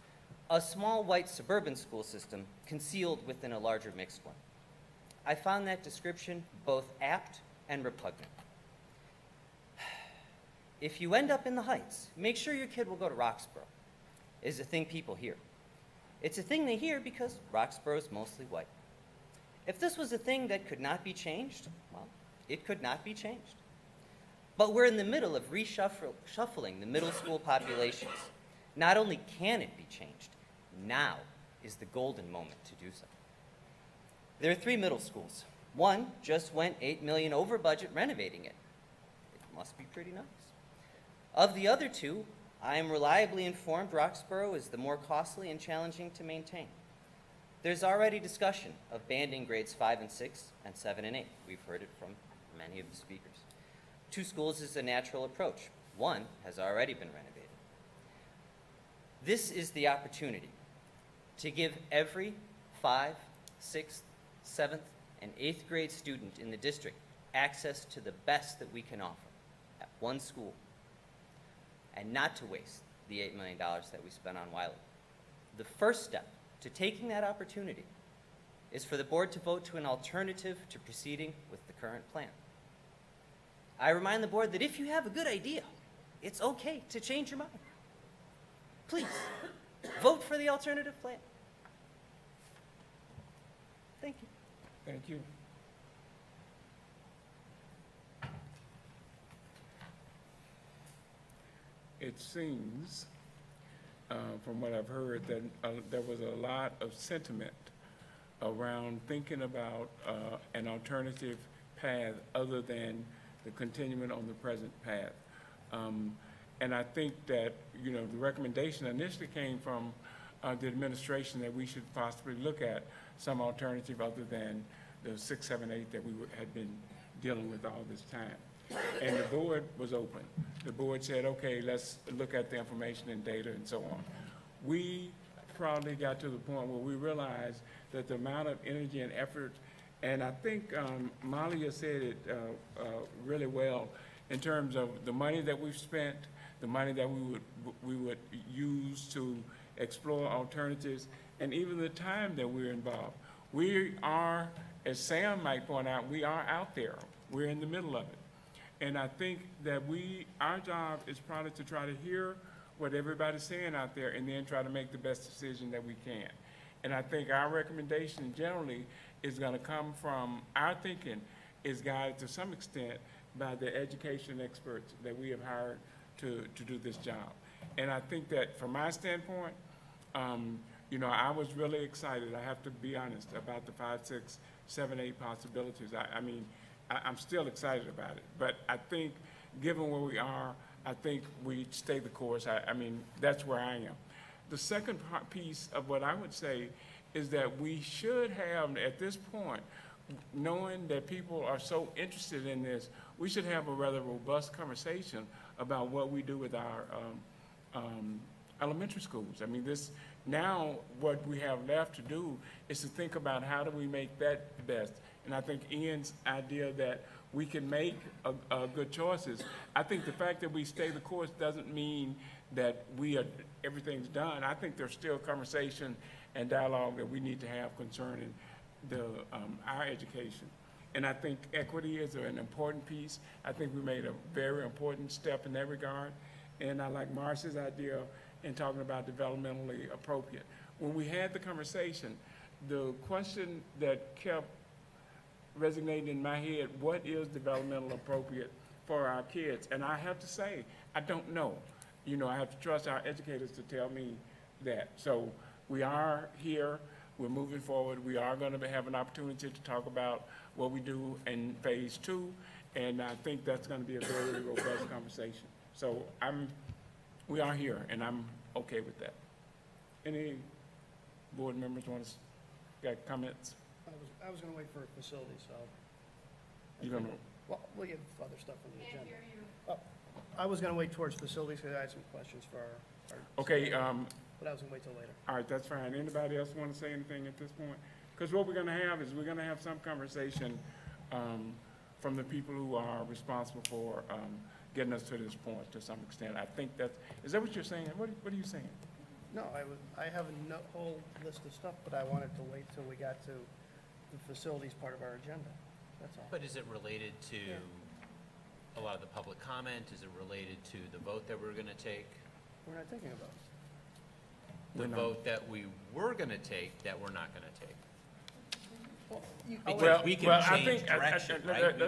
S19: a small white suburban school system concealed within a larger mixed one. I found that description both apt and repugnant. If you end up in the Heights, make sure your kid will go to Roxborough, is a thing people hear. It's a thing they hear because Roxborough is mostly white. If this was a thing that could not be changed, well, it could not be changed. But we're in the middle of reshuffling the middle school populations. Not only can it be changed, now is the golden moment to do so. There are 3 middle schools. One just went $8 million over budget renovating it. It must be pretty nice. Of the other 2, I am reliably informed Roxborough is the more costly and challenging to maintain. There's already discussion of banding grades 5 and 6 and 7 and 8. We've heard it from many of the speakers. 2 schools is a natural approach. One has already been renovated. This is the opportunity to give every 5th, 6th, 7th, and 8th grade student in the district access to the best that we can offer at one school, and not to waste the $8 million that we spent on Wiley. The first step to taking that opportunity is for the board to vote to an alternative to proceeding with the current plan. I remind the board that if you have a good idea, it's okay to change your mind. Please, vote for the alternative plan.
S17: Thank you.
S2: Thank you. It seems, from what I've heard, that there was a lot of sentiment around thinking about an alternative path other than the continuing on the present path. And I think that, you know, the recommendation initially came from the administration that we should possibly look at some alternative other than the 6, 7, 8 that we had been dealing with all this time. And the board was open. The board said, okay, let's look at the information and data and so on. We probably got to the point where we realized that the amount of energy and effort, and I think Malia said it really well in terms of the money that we've spent, the money that we would use to explore alternatives, and even the time that we're involved. We are, as Sam might point out, we are out there. We're in the middle of it. And I think that our job is probably to try to hear what everybody's saying out there and then try to make the best decision that we can. And I think our recommendation generally is going to come from our thinking is guided to some extent by the education experts that we have hired to do this job. And I think that from my standpoint, you know, I was really excited, I have to be honest, about the 5, 6, 7, 8 possibilities. I mean, I'm still excited about it. But I think, given where we are, I think we stay the course. I mean, that's where I am. The second piece of what I would say is that we should have, at this point, knowing that people are so interested in this, we should have a rather robust conversation about what we do with our elementary schools. I mean, now what we have left to do is to think about how do we make that best. And I think Ian's idea that we can make good choices. I think the fact that we stay the course doesn't mean that everything's done. I think there's still conversation and dialogue that we need to have concerning our education. And I think equity is an important piece. I think we made a very important step in that regard. And I like Marcy's idea in talking about developmentally appropriate. When we had the conversation, the question that kept resonating in my head, what is developmental appropriate for our kids? And I have to say, I don't know. You know, I have to trust our educators to tell me that. So we are here, we're moving forward. We are going to have an opportunity to talk about what we do in phase 2, and I think that's going to be a very robust conversation. So we are here, and I'm okay with that. Any board members want to got comments?
S3: I was going to wait for facilities, so.
S2: You gonna?
S3: Well, we have other stuff on the agenda. Oh, I was going to wait towards facilities because I had some questions for our
S2: Okay.
S3: But I was going to wait till later.
S2: All right, that's fine. Anybody else want to say anything at this point? Because what we're going to have is we're going to have some conversation from the people who are responsible for getting us to this point to some extent. I think is that what you're saying? What are you saying?
S3: No, I have a whole list of stuff, but I wanted to wait till we got to the facilities part of our agenda. That's all.
S6: But is it related to a lot of the public comment? Is it related to the vote that we're going to take?
S3: We're not thinking about it.
S6: The vote that we were going to take that we're not going to take?
S2: Well,
S6: we can change direction, right?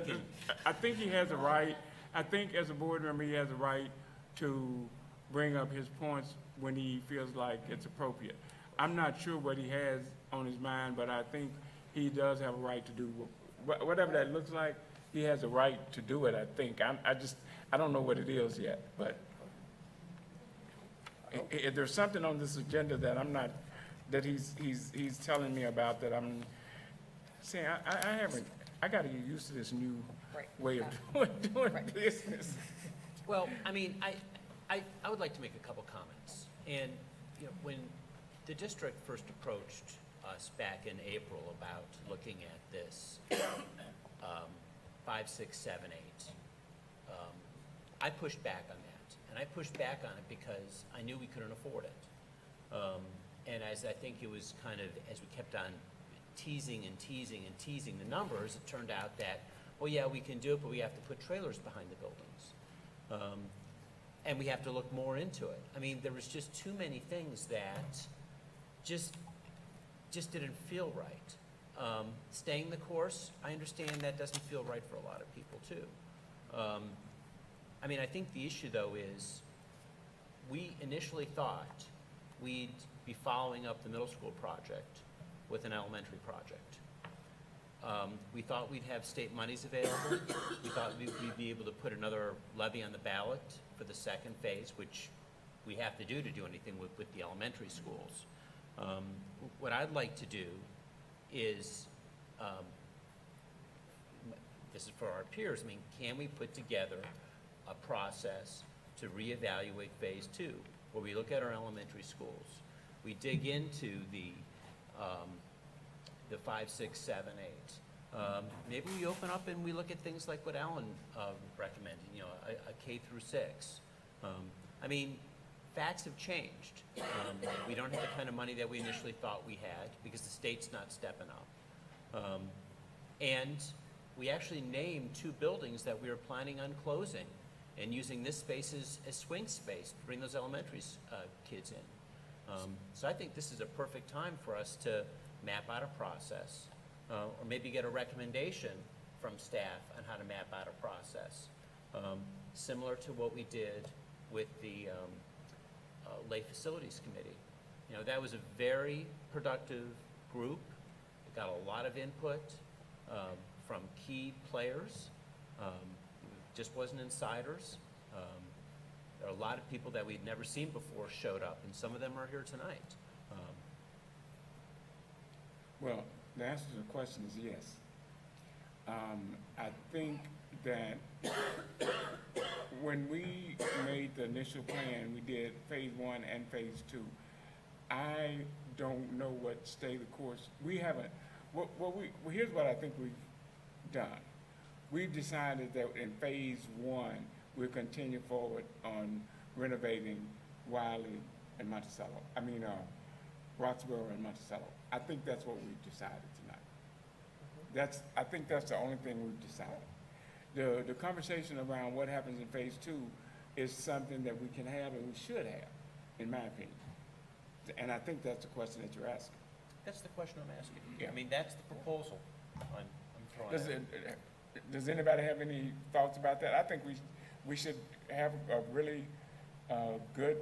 S2: I think he has a right. I think as a board member, he has a right to bring up his points when he feels like it's appropriate. I'm not sure what he has on his mind, but I think he does have a right to do whatever that looks like. He has a right to do it, I think. I don't know what it is yet, but if there's something on this agenda that I'm not, that he's telling me about that I'm saying, I got to get used to this new way of doing business.
S6: Well, I mean, I would like to make a couple comments. And, you know, when the district first approached us back in April about looking at this 5, 6, 7, 8, I pushed back on that. And I pushed back on it because I knew we couldn't afford it. And as I think it was kind of, as we kept on teasing and teasing and teasing the numbers, it turned out that, well, yeah, we can do it, but we have to put trailers behind the buildings. And we have to look more into it. I mean, there was just too many things that just didn't feel right. Staying the course, I understand that doesn't feel right for a lot of people too. I mean, I think the issue though is we initially thought we'd be following up the middle school project with an elementary project. We thought we'd have state monies available. We thought we'd be able to put another levy on the ballot for the second phase, which we have to do anything with the elementary schools. What I'd like to do is, this is for our peers, I mean, can we put together a process to reevaluate phase 2, where we look at our elementary schools, we dig into the 5, 6, 7, 8. Maybe we open up and we look at things like what Alan recommended, you know, a K through 6. I mean, facts have changed. We don't have the kind of money that we initially thought we had because the state's not stepping up. And we actually named 2 buildings that we were planning on closing and using this space as swing space to bring those elementary kids in. So I think this is a perfect time for us to map out a process, or maybe get a recommendation from staff on how to map out a process, similar to what we did with the Lay Facilities Committee. You know, that was a very productive group. It got a lot of input from key players. Just wasn't insiders. There are a lot of people that we'd never seen before showed up, and some of them are here tonight.
S2: Well, the answer to the question is yes. I think that when we made the initial plan, we did phase 1 and phase 2. I don't know what stay the course. We haven't. Here's what I think we've done. We've decided that in phase 1, we'll continue forward on renovating Wiley and Monticello. I mean, Roxborough and Monticello. I think that's what we've decided tonight. I think that's the only thing we've decided. The conversation around what happens in phase 2 is something that we can have and we should have, in my opinion. And I think that's the question that you're asking.
S6: That's the question I'm asking.
S2: Yeah.
S6: I mean, that's the proposal I'm throwing out.
S2: Does anybody have any thoughts about that? I think we should have a really good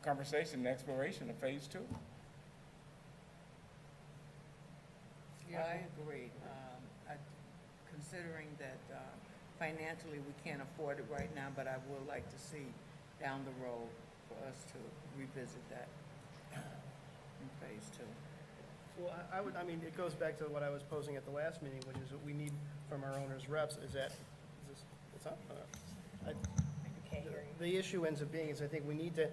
S2: conversation and exploration of phase 2.
S7: Yeah, I agree. Considering that financially we can't afford it right now, but I would like to see down the road for us to revisit that in phase 2.
S3: Well, I mean, it goes back to what I was posing at the last meeting, which is what we need from our owners' reps is that, it's up? The issue ends up being is I think we need to,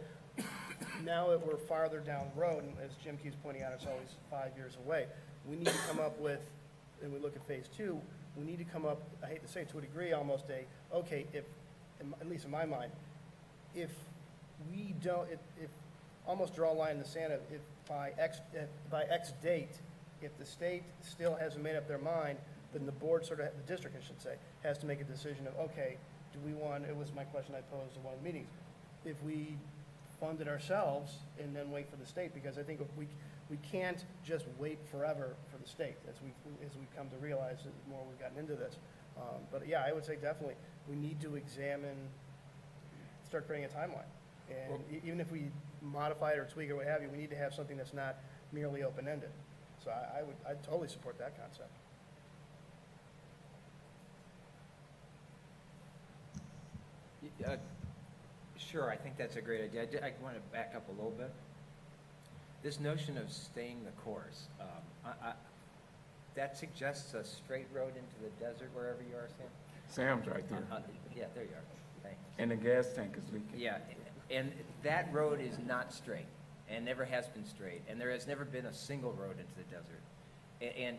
S3: now that we're farther down the road, and as Jim keeps pointing out, it's always 5 years away, we need to come up with, and we look at phase 2, we need to come up, I hate to say to a degree, almost okay, if, at least in my mind, if we don't, if almost draw a line in the sand of if by X date, if the state still hasn't made up their mind, then the board the district I should say, has to make a decision of, okay, do we want, it was my question I posed in one of the meetings, if we fund it ourselves and then wait for the state, because I think if we can't just wait forever for the state, as we've come to realize the more we've gotten into this. But yeah, I would say definitely, we need to start creating a timeline. And even if we modify it or tweak it or what have you, we need to have something that's not merely open-ended. So I'd totally support that concept.
S5: Sure, I think that's a great idea. I want to back up a little bit. This notion of staying the course, that suggests a straight road into the desert wherever you are, Sam?
S2: Sam's right there.
S5: Yeah, there you are. Thanks.
S2: And the gas tank is leaking.
S5: Yeah, and that road is not straight and never has been straight. And there has never been a single road into the desert. And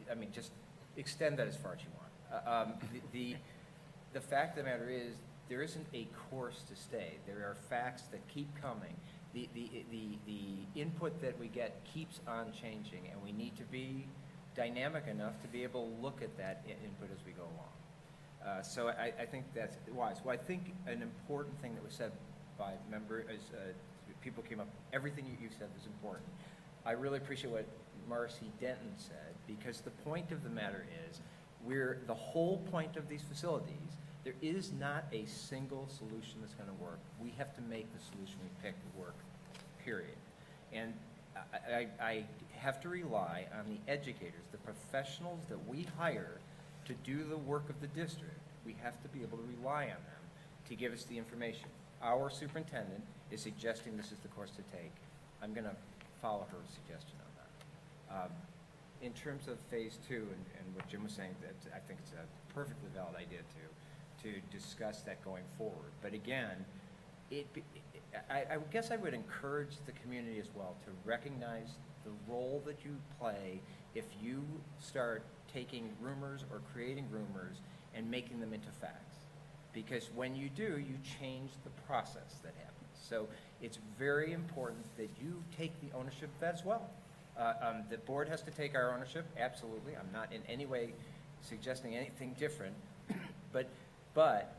S5: I mean, just extend that as far as you want. The fact of the matter is, there isn't a course to stay. There are facts that keep coming. The input that we get keeps on changing, and we need to be dynamic enough to be able to look at that input as we go along. So I think that's wise. Well, I think an important thing that was said by members, people came up, everything you said was important. I really appreciate what Marcy Denton said, because the point of the matter is, the whole point of these facilities, there is not a single solution that's going to work. We have to make the solution we pick work, period. And I have to rely on the educators, the professionals that we hire to do the work of the district. We have to be able to rely on them to give us the information. Our superintendent is suggesting this is the course to take. I'm going to follow her suggestion on that. In terms of phase 2 and what Jim was saying, that I think it's a perfectly valid idea to discuss that going forward. But again, I guess I would encourage the community as well to recognize the role that you play if you start taking rumors or creating rumors and making them into facts. Because when you do, you change the process that happens. So it's very important that you take the ownership of that as well. The board has to take our ownership, absolutely. I'm not in any way suggesting anything different, but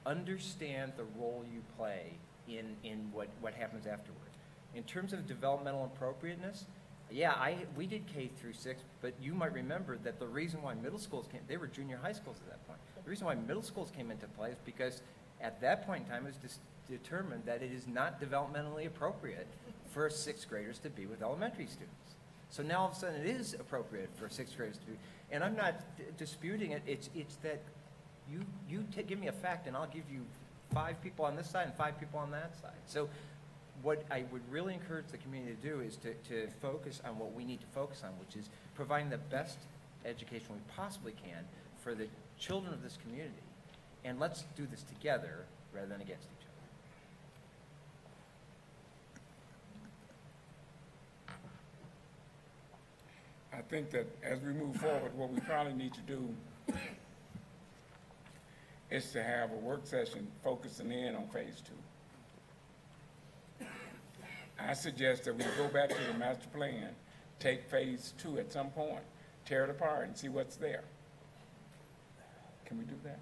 S5: understand the role you play in what happens afterward. In terms of developmental appropriateness, yeah, we did K through 6, but you might remember that the reason why middle schools they were junior high schools at that point. The reason why middle schools came into play is because at that point in time it was determined that it is not developmentally appropriate for 6th graders to be with elementary students. So now all of a sudden it is appropriate for 6th graders to be, and I'm not disputing it, it's that you give me a fact and I'll give you 5 people on this side and 5 people on that side. So what I would really encourage the community to do is to focus on what we need to focus on, which is providing the best education we possibly can for the children of this community. And let's do this together rather than against each other.
S2: I think that as we move forward, what we probably need to do is to have a work session focusing in on phase 2. I suggest that we go back to the master plan, take phase 2 at some point, tear it apart and see what's there. Can we do that?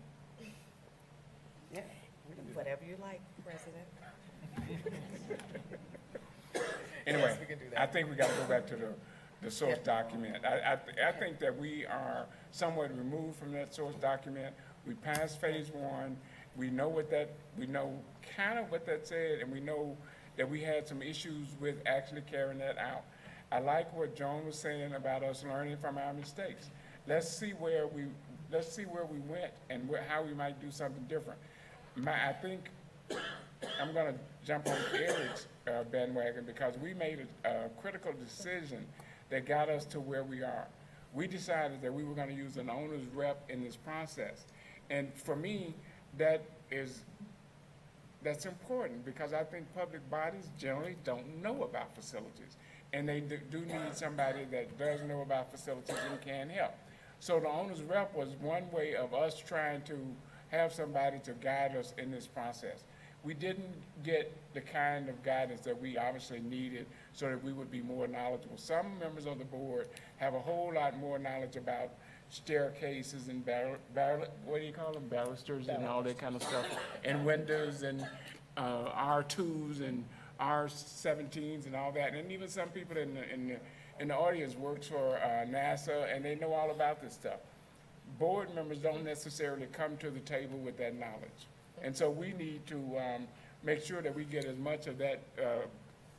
S4: Yeah, whatever you like, President.
S2: Anyway,
S4: Yes, we can do that.
S2: I think we got to go back to the source document. I think that we are somewhat removed from that source document. We passed phase 1. We know kind of what that said, and we know that we had some issues with actually carrying that out. I like what Joan was saying about us learning from our mistakes. Let's see where we went and how we might do something different. I think I'm going to jump on Eric's bandwagon because we made a critical decision that got us to where we are. We decided that we were going to use an owner's rep in this process. And for me, that's important because I think public bodies generally don't know about facilities. And they do need somebody that does know about facilities and can help. So the owner's rep was one way of us trying to have somebody to guide us in this process. We didn't get the kind of guidance that we obviously needed so that we would be more knowledgeable. Some members of the board have a whole lot more knowledge about staircases and what do you call them? Balusters and all that kind of stuff, and windows and R2s and R17s and all that. And even some people in the audience works for NASA, and they know all about this stuff. Board members don't necessarily come to the table with that knowledge. And so we need to make sure that we get as much of that,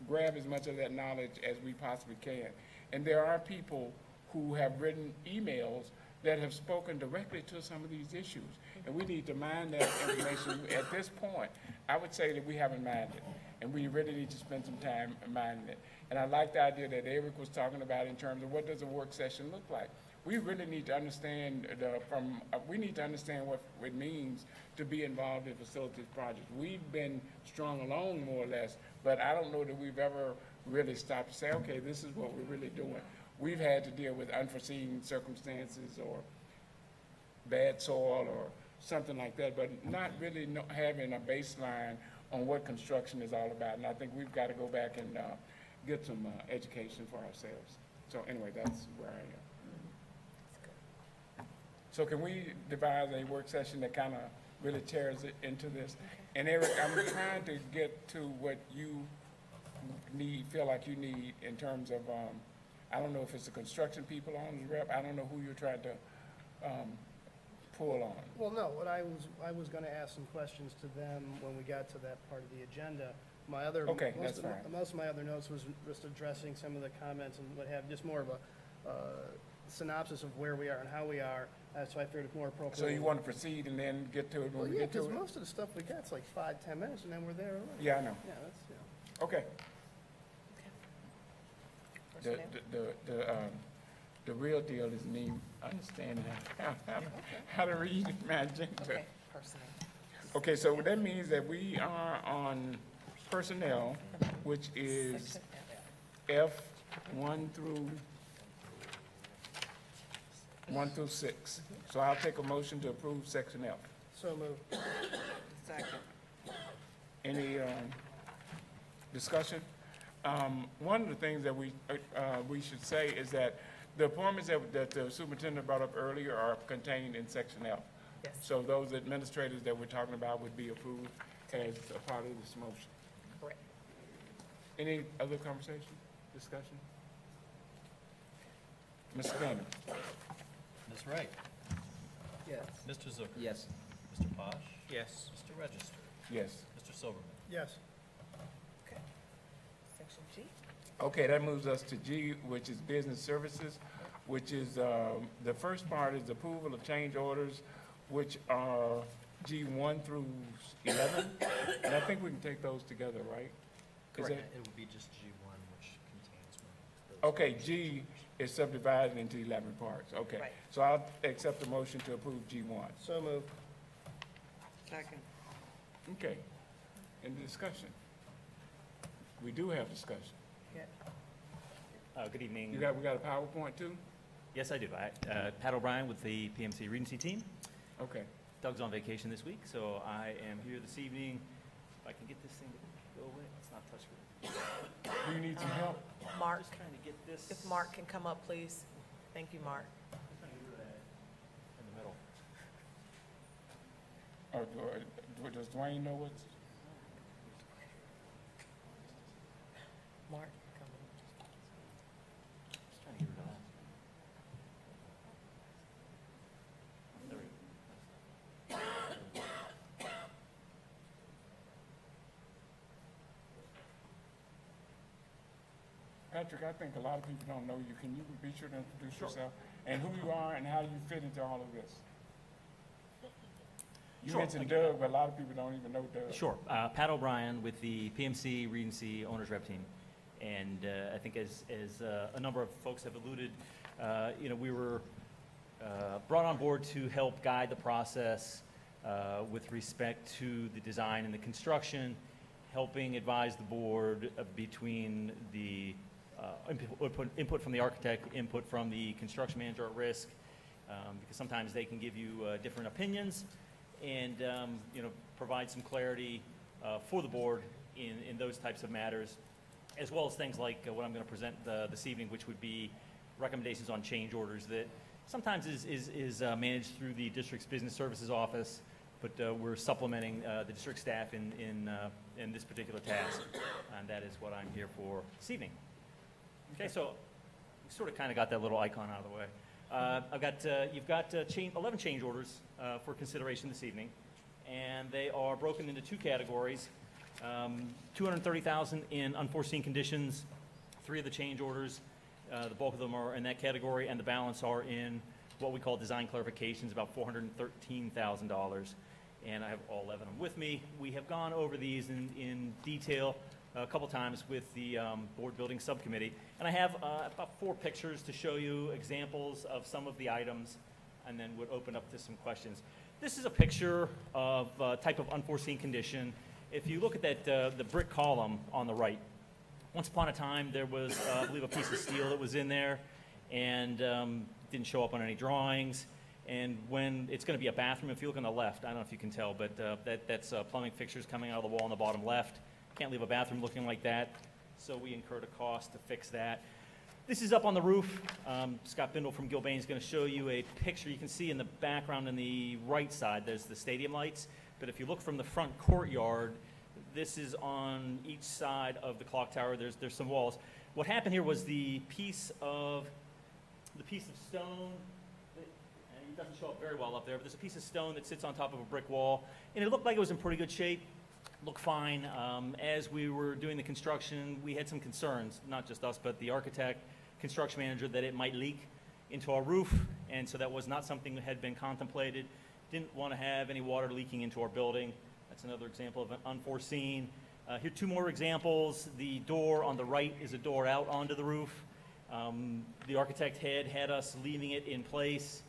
S2: grab as much of that knowledge as we possibly can. And there are people who have written emails that have spoken directly to some of these issues. And we need to mine that information. At this point, I would say that we haven't mined it. And we really need to spend some time mining it. And I like the idea that Eric was talking about in terms of what does a work session look like. We really need to understand we need to understand what it means to be involved in facilities projects. We've been strung along more or less, but I don't know that we've ever really stopped to say, okay, this is what we're really doing. We've had to deal with unforeseen circumstances or bad soil or something like that, but not really having a baseline on what construction is all about. And I think we've got to go back and get some education for ourselves. So anyway, that's where I am. So can we devise a work session that kind of really tears it into this? And Eric, I'm trying to get to what you feel like you need in terms of I don't know if it's the construction people on the rep, I don't know who you're trying to pull on.
S3: Well, no, what I was gonna ask some questions to them when we got to that part of the agenda. My other,
S2: Okay,
S3: most
S2: that's
S3: of-
S2: fine.
S3: most of my other notes was just addressing some of the comments and what have, just more of a synopsis of where we are and how we are, so I figured it's more appropriate.
S2: So you want to proceed and then get to it
S3: Well,
S2: when we
S3: yeah,
S2: get to
S3: because
S2: it?
S3: most of the stuff we got's like 5-10 minutes, and then we're there already.
S2: Yeah, I know.
S3: Yeah, that's, yeah.
S2: Okay. The real deal is me understanding how to read my agenda.
S4: Okay, personnel.
S2: Okay, so that means that we are on personnel, which is F 1 through 6. So I'll take a motion to approve section F.
S3: So moved.
S7: Second.
S2: Any discussion? One of the things that we should say is that the appointments that the superintendent brought up earlier are contained in section F.
S4: Yes.
S2: So those administrators that we're talking about would be approved as a part of this motion.
S4: Correct.
S2: Any other conversation, discussion? Mr. Gainer?
S1: Ms. Wright?
S3: Yes.
S1: Mr. Zucker?
S5: Yes.
S1: Mr. Posh?
S6: Yes.
S1: Mr. Register?
S2: Yes.
S1: Mr. Silverman?
S3: Yes.
S4: Section G.
S2: Okay, that moves us to G, which is business services, which is, the first part is approval of change orders, which are G 1 through 11. And I think we can take those together, right? Is
S1: Correct.
S2: that-
S1: It would be just G1, which contains one.
S2: Okay, G is subdivided into 11 parts, okay.
S4: Right.
S2: So I'll accept the motion to approve G1.
S3: So moved.
S7: Second.
S2: Okay. Any discussion? We do have discussion.
S20: Good evening.
S2: We got a PowerPoint too?
S20: Yes, I do. Pat O'Brien with the PMC Regency team.
S2: Okay.
S20: Doug's on vacation this week, so I am here this evening. If I can get this thing to go away, it's not touchscreen.
S2: Do you need some help?
S4: Mark,
S20: Just trying to get this
S4: if Mark can come up, please. Thank you, Mark.
S20: in the middle.
S2: Or does Dwayne know what's?
S4: Mark,
S20: Just trying to get rid of that. There we go.
S2: Patrick, I think a lot of people don't know you. Can you be sure to introduce yourself and who you are and how you fit into all of this? You
S20: Sure.
S2: mentioned Doug, but a lot of people don't even know Doug.
S20: Sure. Pat O'Brien with the PMC Regency Owners Rep team. And I think as a number of folks have alluded, we were brought on board to help guide the process with respect to the design and the construction, helping advise the board between the input from the architect, input from the construction manager at risk, because sometimes they can give you different opinions, and provide some clarity for the board in those types of matters, as well as things like what I'm going to present this evening, which would be recommendations on change orders that sometimes is managed through the district's business services office, but we're supplementing the district staff in this particular task, and that is what I'm here for this evening. Okay, so we sort of kind of got that little icon out of the way. You've got 11 change orders for consideration this evening, and they are broken into two categories. $230,000 in unforeseen conditions. 3 of the change orders, the bulk of them are in that category, and the balance are in what we call design clarifications, about $413,000. And I have all 11 of them with me. We have gone over these in detail a couple times with the board building subcommittee. And I have about 4 pictures to show you examples of some of the items, and then would open up to some questions. This is a picture of a type of unforeseen condition. If you look at that, the brick column on the right, once upon a time there was, I believe, a piece of steel that was in there, and didn't show up on any drawings. And when it's going to be a bathroom, if you look on the left, I don't know if you can tell, but that's plumbing fixtures coming out of the wall on the bottom left. Can't leave a bathroom looking like that, so we incurred a cost to fix that. This is up on the roof. Scott Bindle from Gilbane is going to show you a picture. You can see in the background on the right side, there's the stadium lights. But if you look from the front courtyard, this is on each side of the clock tower. There's some walls. What happened here was the piece of stone, and it doesn't show up very well up there, but there's a piece of stone that sits on top of a brick wall, and it looked like it was in pretty good shape, looked fine. As we were doing the construction, we had some concerns, not just us, but the architect, construction manager, that it might leak into our roof, and so that was not something that had been contemplated. Didn't want to have any water leaking into our building. That's another example of an unforeseen. Here, two more examples. The door on the right is a door out onto the roof. The architect had us leaving it in place,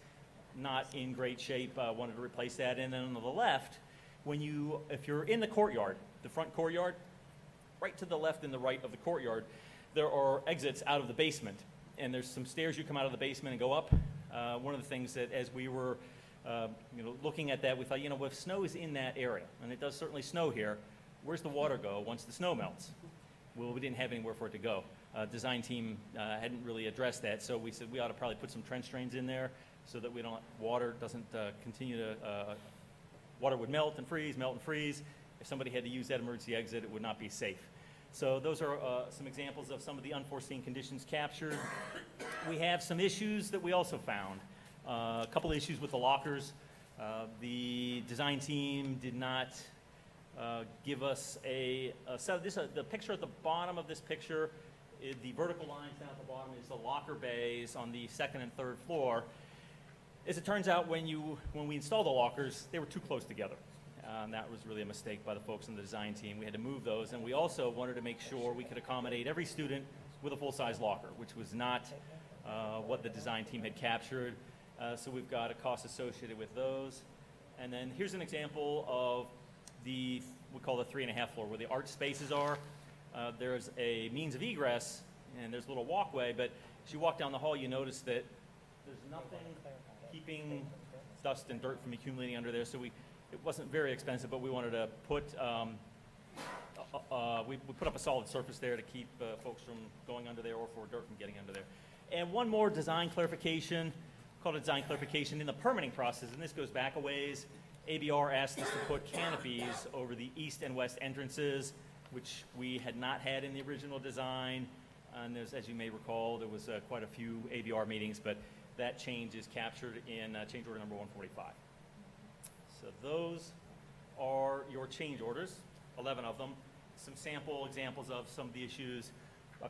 S20: not in great shape, wanted to replace that. And then on the left, if you're in the courtyard, the front courtyard, right to the left and the right of the courtyard, there are exits out of the basement. And there's some stairs you come out of the basement and go up. One of the things that as we were looking at that, we thought, if snow is in that area, and it does certainly snow here, where's the water go once the snow melts? Well, we didn't have anywhere for it to go. Design team hadn't really addressed that, so we said we ought to probably put some trench drains in there so that water doesn't continue to, water would melt and freeze. If somebody had to use that emergency exit, it would not be safe. So those are some examples of some of the unforeseen conditions captured. We have some issues that we also found. A couple issues with the lockers. The design team did not give us the picture at the bottom of this picture, the vertical lines down at the bottom is the locker bays on the second and third floor. As it turns out, when we installed the lockers, they were too close together. And that was really a mistake by the folks on the design team. We had to move those, and we also wanted to make sure we could accommodate every student with a full-size locker, which was not what the design team had captured. So we've got a cost associated with those. And then here's an example of we call the 3.5 floor, where the art spaces are. There's a means of egress, and there's a little walkway, but as you walk down the hall, you notice that there's nothing keeping dust and dirt from accumulating under there. So it wasn't very expensive, but we wanted to put, we put up a solid surface there to keep folks from going under there or for dirt from getting under there. And one more design clarification, called a design clarification in the permitting process, and this goes back a ways. ABR asked us to put canopies over the east and west entrances, which we had not had in the original design. And as you may recall, there was quite a few ABR meetings, but that change is captured in change order number 145. So those are your change orders, 11 of them. Some sample examples of some of the issues.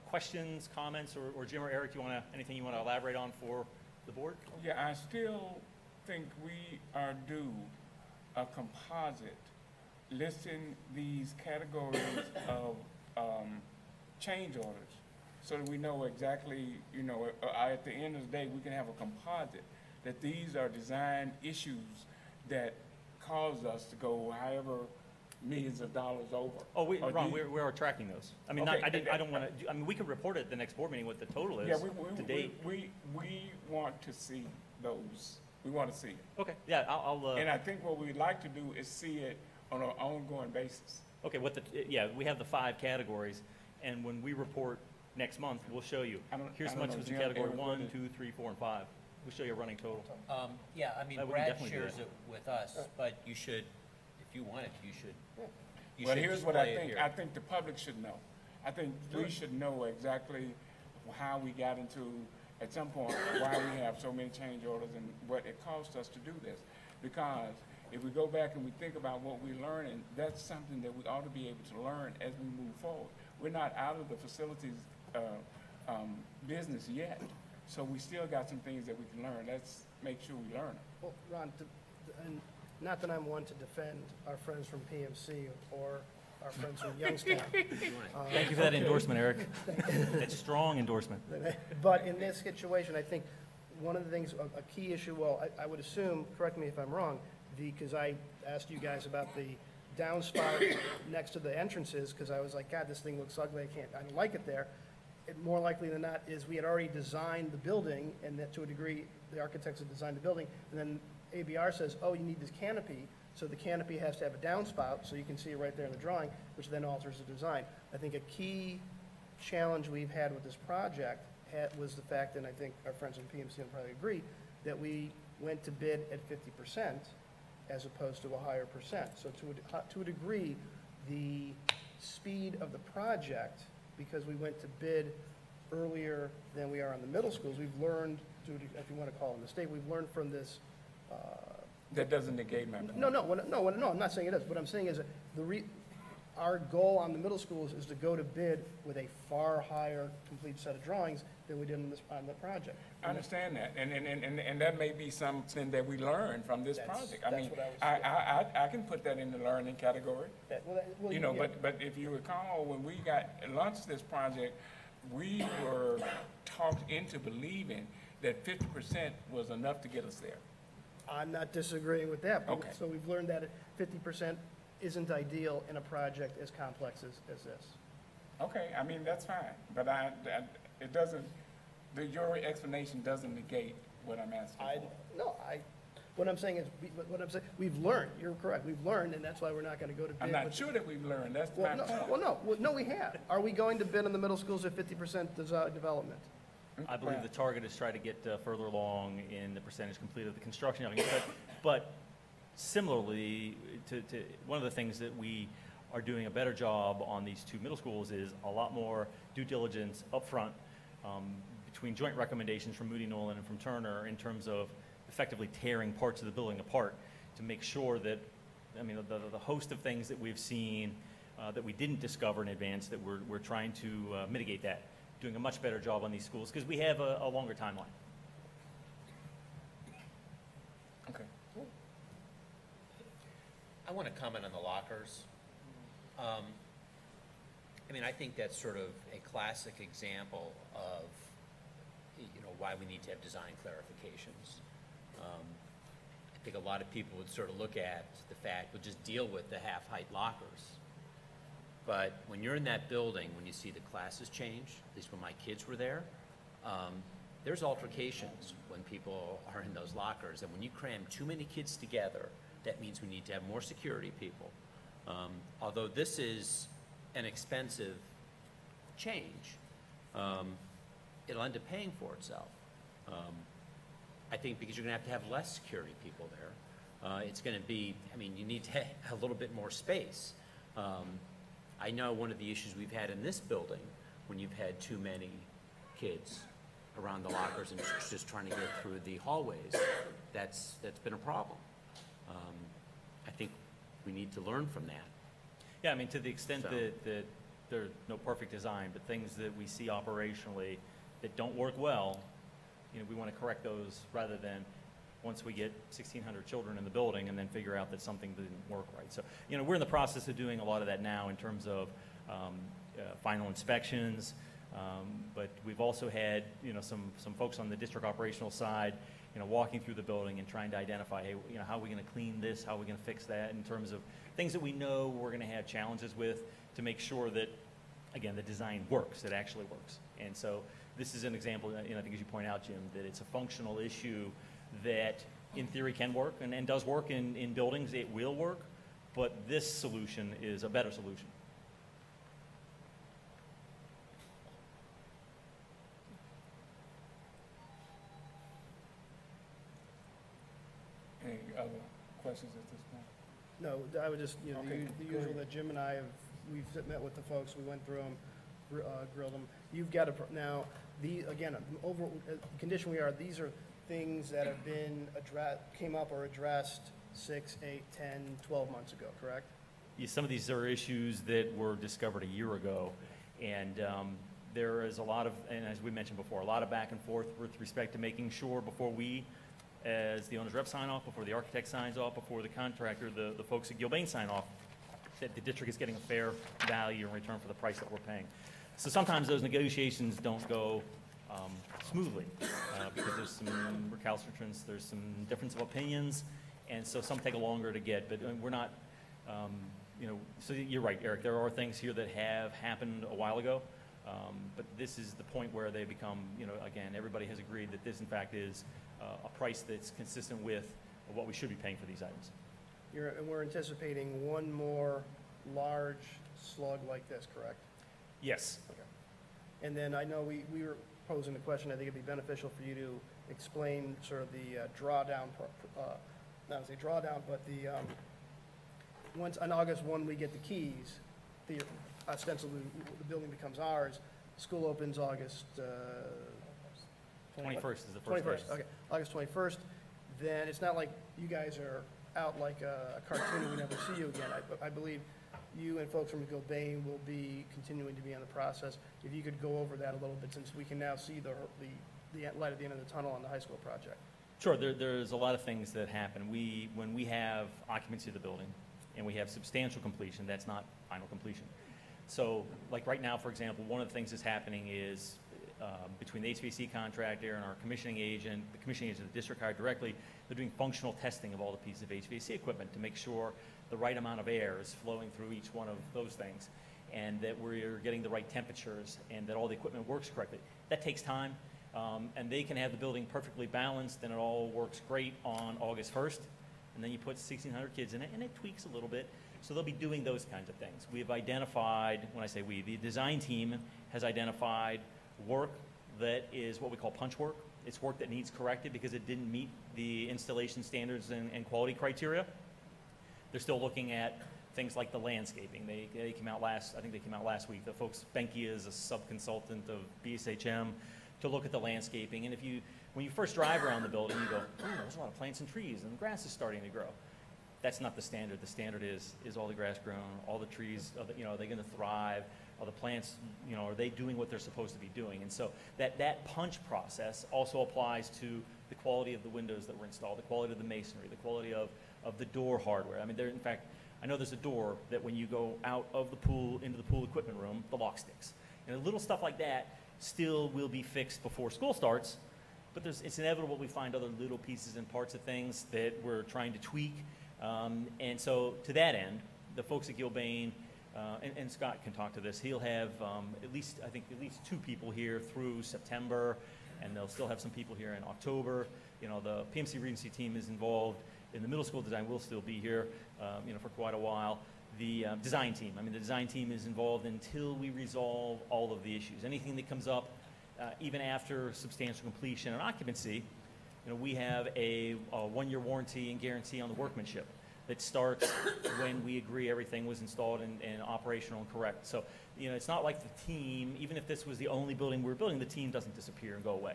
S20: Questions, comments, or Jim or Eric, anything you want to elaborate on for the board?
S2: Yeah, I still think we are due a composite listing these categories of change orders so that we know exactly, at the end of the day, we can have a composite that these are design issues that caused us to go however millions of dollars over.
S20: Oh, Ron, we are tracking those. I mean,
S2: okay.
S20: I don't want to. I mean, we can report at the next board meeting what the total is to date.
S2: We want to see those. We want to see it.
S20: Okay. Yeah, I'll.
S2: And I think what we'd like to do is see it on an ongoing basis.
S20: Okay. We have the 5 categories, and when we report next month, we'll show you. Here's much was in category 1, 2, 3, 4, and 5. We'll show you a running total.
S6: Yeah, I mean, Brad shares it with us, but you should, if you want it, you should.
S2: Well, here's what I think. I think the public should know. I think we should know exactly how we got into, at some point, why we have so many change orders and what it cost us to do this. Because if we go back and we think about what we're learning, that's something that we ought to be able to learn as we move forward. We're not out of the facilities business yet, so we still got some things that we can learn. Let's make sure we learn them.
S3: Well, Ron, and not that I'm one to defend our friends from PMC or our friends from Youngstown.
S20: Thank you for that endorsement, Eric. That's strong endorsement.
S3: But in this situation, I think one of the things, a key issue, well, I would assume, correct me if I'm wrong, because I asked you guys about the downspout next to the entrances, because I was like, God, this thing looks ugly, I don't like it there. More likely than not is we had already designed the building, and that to a degree, the architects had designed the building, and then ABR says, oh, you need this canopy, so the canopy has to have a downspout, so you can see it right there in the drawing, which then alters the design. I think a key challenge we've had with this project was the fact, and I think our friends in PMC will probably agree, that we went to bid at 50% as opposed to a higher percent. So to a degree, the speed of the project, because we went to bid earlier than we are on the middle schools, we've learned, if you want to call it a mistake, we've learned from this.
S2: That doesn't negate my point.
S3: No, I'm not saying it is. What I'm saying is that our goal on the middle schools is to go to bid with a far higher complete set of drawings than we did on the project.
S2: I understand that, and that may be something that we learned from this project. I
S3: that's
S2: mean,
S3: what I was-
S2: I can put that in the learning category.
S3: Well,
S2: You know,
S3: yeah.
S2: but if you recall, when we launched this project, we were talked into believing that 50% was enough to get us there.
S3: I'm not disagreeing with that.
S2: Okay.
S3: So we've learned that 50% isn't ideal in a project as complex as this.
S2: Okay, I mean, that's fine, but it doesn't, your explanation doesn't negate what I'm asking for.
S3: What I'm saying is, we've learned, you're correct, we've learned, and that's why we're not gonna go to bid.
S2: I'm not
S3: with-
S2: sure that we've learned, that's
S3: Well,
S2: my point.
S3: no, we have. Are we going to bid on the middle schools at 50% development?
S20: I believe the target is try to get further along in the percentage complete of the construction. But similarly, to one of the things that we are doing a better job on these two middle schools is a lot more due diligence upfront between joint recommendations from Moody Nolan and from Turner in terms of effectively tearing parts of the building apart to make sure that, I mean, the host of things that we've seen that we didn't discover in advance, that we're trying to mitigate that, doing a much better job on these schools because we have a longer timeline.
S2: Okay.
S6: I want to comment on the lockers. I mean, I think that's sort of a classic example of, why we need to have design clarifications. I think a lot of people would sort of look at the fact, we'll just deal with the half-height lockers. But when you're in that building, when you see the classes change, at least when my kids were there, there's altercations when people are in those lockers. And when you cram too many kids together, that means we need to have more security people. Although this is an expensive change, it'll end up paying for itself. I think because you're going to have less security people there. It's going to be, I mean, you need to have a little bit more space. I know one of the issues we've had in this building, when you've had too many kids around the lockers and just trying to get through the hallways, that's been a problem. I think we need to learn from that.
S20: Yeah, I mean, to the extent that there's no perfect design, but things that we see operationally that don't work well, we want to correct those rather than once we get 1,600 children in the building and then figure out that something didn't work right. So, we're in the process of doing a lot of that now in terms of final inspections, but we've also had, some folks on the district operational side, walking through the building and trying to identify, hey, how are we going to clean this? How are we going to fix that in terms of things that we know we're going to have challenges with to make sure that, again, the design works, it actually works. And so this is an example, I think as you point out, Jim, that it's a functional issue that in theory can work and does work in buildings. It will work, but this solution is a better solution.
S2: Any other questions at this point?
S3: No, I would just, the
S2: go
S3: usual
S2: ahead.
S3: that Jim and I have, we've met with the folks, we went through them, grilled them. You've got to, now, again, over, condition we are, these are things that have been came up or addressed 6, 8, 10, 12 months ago, correct?
S20: Yeah, some of these are issues that were discovered a year ago, and there is a lot of, and as we mentioned before, a lot of back and forth with respect to making sure before we, as the owner's rep, sign off, before the architect signs off, before the contractor, the folks at Gilbane sign off, that the district is getting a fair value in return for the price that we're paying. So sometimes those negotiations don't go smoothly because there's some recalcitrance, there's some difference of opinions, and so some take longer to get, but we're not, so you're right, Eric, there are things here that have happened a while ago, but this is the point where they become, again, everybody has agreed that this in fact is a price that's consistent with what we should be paying for these items.
S3: And we're anticipating one more large slug like this, correct?
S20: Yes.
S3: Okay. And then I know we were posing the question, I think it'd be beneficial for you to explain sort of the drawdown, not say drawdown, but once, on August 1, we get the keys, ostensibly, the building becomes ours. School opens August,
S20: 21st is the first day.
S3: 21st, okay, August 21st. Then it's not like you guys are out like a cartoon and we never see you again. I believe you and folks from Gilbane will be continuing to be on the process. If you could go over that a little bit, since we can now see the light at the end of the tunnel on the high school project.
S20: Sure, there's a lot of things that happen. When we have occupancy of the building and we have substantial completion, that's not final completion. So, like right now, for example, one of the things that's happening is between the HVAC contractor and our commissioning agent, the commissioning agent of the district hired directly, they're doing functional testing of all the pieces of HVAC equipment to make sure the right amount of air is flowing through each one of those things, and that we're getting the right temperatures, and that all the equipment works correctly. That takes time, and they can have the building perfectly balanced, and it all works great on August 1st, and then you put 1,600 kids in it, and it tweaks a little bit. So they'll be doing those kinds of things. We've identified, when I say we, the design team has identified work that is what we call punch work. It's work that needs corrected because it didn't meet the installation standards and quality criteria. They're still looking at things like the landscaping. They came out I think they came out last week. The folks, Benke is a sub-consultant of BSHM, to look at the landscaping. And when you first drive around the building, you go, oh, there's a lot of plants and trees, and the grass is starting to grow. That's not the standard. The standard is all the grass grown, all the trees, are they going to thrive? Are the plants, are they doing what they're supposed to be doing? And so that punch process also applies to the quality of the windows that were installed, the quality of the masonry, the quality of the door hardware. I mean, in fact, I know there's a door that when you go out of the pool into the pool equipment room, the lock sticks. And little stuff like that still will be fixed before school starts, but it's inevitable we find other little pieces and parts of things that we're trying to tweak. And so to that end, the folks at Gilbane, and Scott can talk to this, he'll have at least 2 people here through September, and they'll still have some people here in October. The PMC Regency team is involved in the middle school design. We'll still be here, for quite a while. The design team, the design team is involved until we resolve all of the issues. Anything that comes up, even after substantial completion and occupancy, we have a 1-year warranty and guarantee on the workmanship that starts when we agree everything was installed and operational and correct. So, it's not like the team, even if this was the only building we were building, the team doesn't disappear and go away.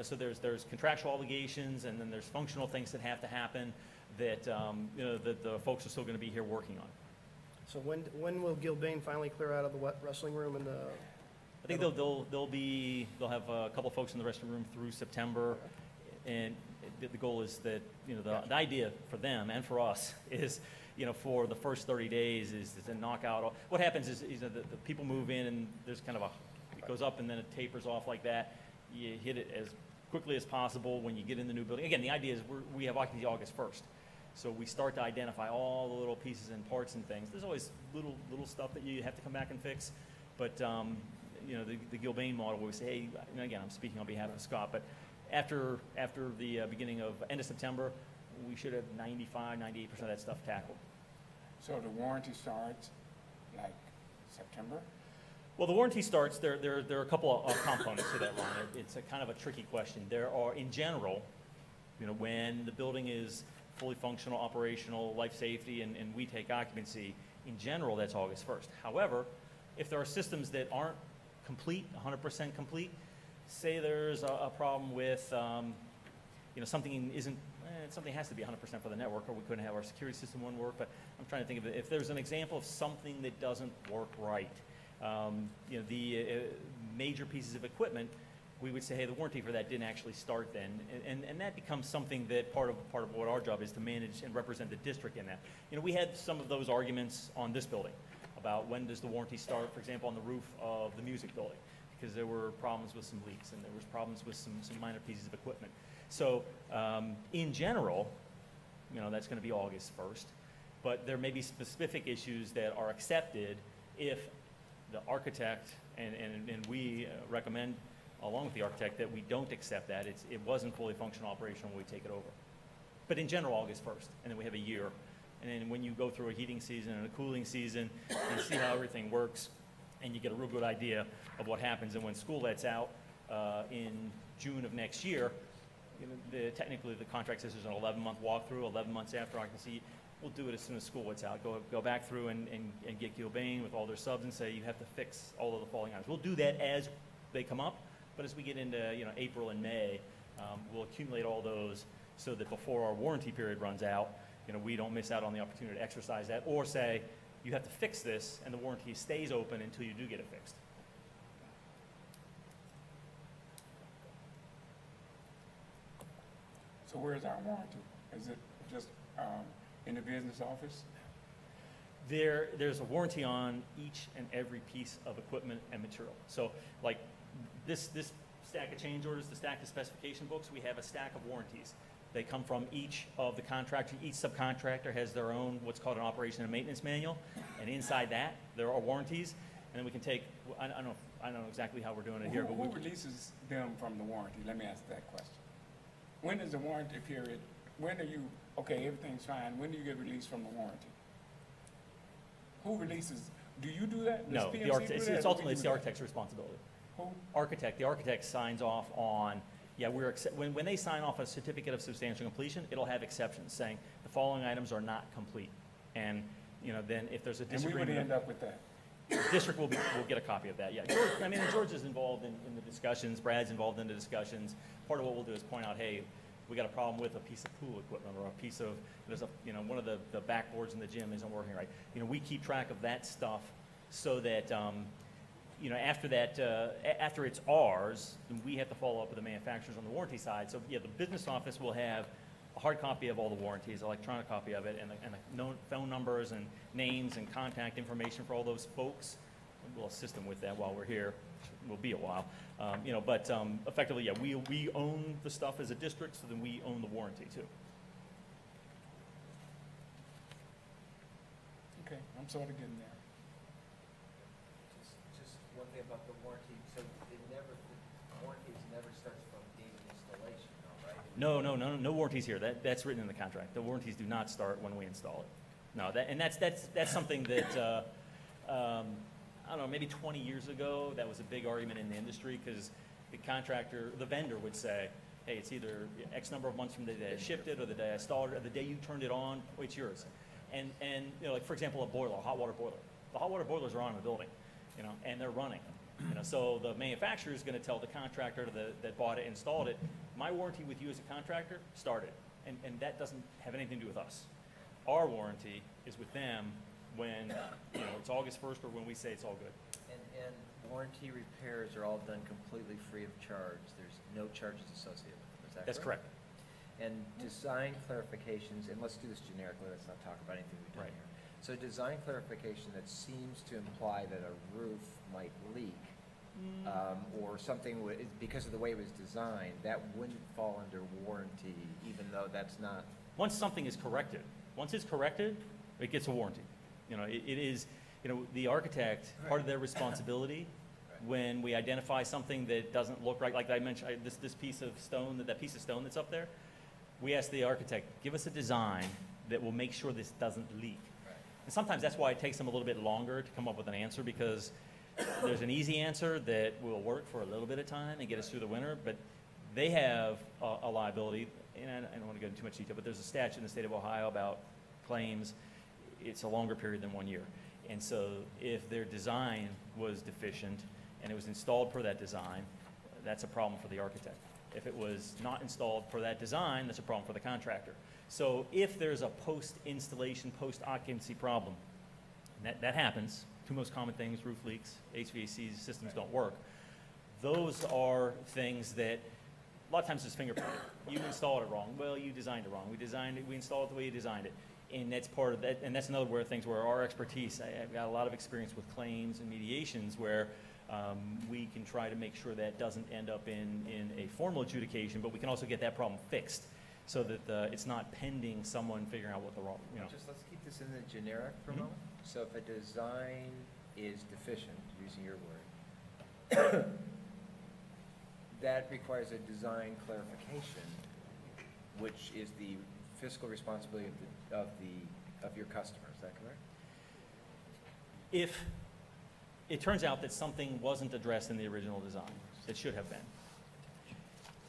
S20: So there's contractual obligations, and then there's functional things that have to happen that, that the folks are still going to be here working on.
S3: So when will Gilbane finally clear out of the wrestling room and the?
S20: I think they'll have a couple folks in the restroom room through September, and the goal is that the idea for them and for us is for the first 30 days is to knock out what happens is the people move in and there's kind of it goes up and then it tapers off like that. You hit it as quickly as possible when you get in the new building. Again, the idea is we have occupancy August 1st. So we start to identify all the little pieces and parts and things. There's always little stuff that you have to come back and fix. But, the Gilbane model where we say, hey, and again, I'm speaking on behalf of Scott, but after the beginning of end of September, we should have 95, 98% of that stuff tackled.
S2: So the warranty starts like September?
S20: Well, the warranty starts, there are a couple of components to that, Ron. It's a kind of a tricky question. There are, in general, when the building is fully functional, operational, life safety, and we take occupancy, in general, that's August 1st. However, if there are systems that aren't complete, 100% complete, say there's a problem with, something something has to be 100% for the network, or we couldn't have our security system wouldn't work, but I'm trying to think of it. If there's an example of something that doesn't work right, the major pieces of equipment, we would say, hey, the warranty for that didn't actually start then, and that becomes something that part of what our job is to manage and represent the district in that. We had some of those arguments on this building about when does the warranty start, for example, on the roof of the music building, because there were problems with some leaks and there was problems with some minor pieces of equipment. So in general, that's going to be August 1st, but there may be specific issues that are accepted if the architect and we recommend along with the architect that we don't accept that. It wasn't fully functional operational when we take it over. But in general, August 1st, and then we have a year. And then when you go through a heating season and a cooling season and see how everything works, and you get a real good idea of what happens. And when school lets out in June of next year, technically the contract says there's an 11-month walkthrough, 11 months after occupancy. we'll do it as soon as school gets out. Go back through and get Gilbane with all their subs and say, you have to fix all of the falling items. We'll do that as they come up, but as we get into April and May, we'll accumulate all those so that before our warranty period runs out, we don't miss out on the opportunity to exercise that, or say, you have to fix this, and the warranty stays open until you do get it fixed.
S2: So where's our warranty? Is it just in the business office?
S20: There's a warranty on each and every piece of equipment and material. So like this stack of change orders, the stack of specification books, we have a stack of warranties. They come from each of the contractors. Each subcontractor has their own what's called an operation and maintenance manual, and inside that there are warranties. And then we can take, I don't know exactly how we're doing it here, but
S2: who releases them from the warranty? Let me ask that question. When is the warranty period? When are you, okay, everything's fine, when do you get released from the warranty? Who releases, do you do that?
S20: No, the architect, it's ultimately the architect's responsibility.
S2: Who?
S20: The architect signs off on, when they sign off a certificate of substantial completion, it'll have exceptions saying the following items are not complete. And, then if there's a disagreement.
S2: And we would end up with that.
S20: The district will get a copy of that, yeah. George is involved in the discussions, Brad's involved in the discussions. Part of what we'll do is point out, hey, we got a problem with a piece of pool equipment or a piece of, one of the backboards in the gym isn't working right. We keep track of that stuff so that, after it's ours, then we have to follow up with the manufacturers on the warranty side. So, the business office will have a hard copy of all the warranties, electronic copy of it, and the phone numbers and names and contact information for all those folks. We'll assist them with that while we're here. Will be a while, but effectively, we own the stuff as a district, so then we own the warranty too.
S2: Okay, I'm sort of getting there.
S5: Just one thing about the warranty. So the warranties never starts from date of installation, right?
S20: No warranties here. That's written in the contract. The warranties do not start when we install it. No, that's something that. I don't know, maybe 20 years ago, that was a big argument in the industry because the vendor would say, hey, it's either X number of months from the day I shipped it or the day I installed it or the day you turned it on, it's yours. And like for example, a boiler, a hot water boiler. The hot water boilers are on in the building, and they're running. So the manufacturer is going to tell the contractor that bought it, installed it, my warranty with you as a contractor started. And that doesn't have anything to do with us. Our warranty is with them when it's August 1st or when we say it's all good.
S5: And warranty repairs are all done completely free of charge. There's no charges associated with them. Is that
S20: That's correct.
S5: And design clarifications, and let's do this generically, let's not talk about anything we've done here. So design clarification that seems to imply that a roof might leak or something, because of the way it was designed, that wouldn't fall under warranty, even though that's not.
S20: Once something is corrected, it gets a warranty. It is, the architect, part of their responsibility when we identify something that doesn't look right, like I mentioned, this piece of stone, that piece of stone that's up there, we ask the architect, give us a design that will make sure this doesn't leak. And sometimes that's why it takes them a little bit longer to come up with an answer, because there's an easy answer that will work for a little bit of time and get us through the winter, but they have a liability, and I don't want to go into too much detail, but there's a statute in the state of Ohio about claims. It's a longer period than 1 year. And so if their design was deficient and it was installed per that design, that's a problem for the architect. If it was not installed per that design, that's a problem for the contractor. So if there's a post-installation, post-occupancy problem, and that happens, two most common things, roof leaks, HVAC systems don't work, those are things that a lot of times it's fingerprinted. You installed it wrong. Well, you designed it wrong. We installed it the way you designed it. And that's part of that, and that's another things where our expertise, I've got a lot of experience with claims and mediations where we can try to make sure that doesn't end up in a formal adjudication, but we can also get that problem fixed so that it's not pending someone figuring out what the wrong,
S5: Just let's keep this in the generic for a moment. So if a design is deficient, using your word, that requires a design clarification, which is the fiscal responsibility of your customer. Is that correct?
S20: If it turns out that something wasn't addressed in the original design, it should have been,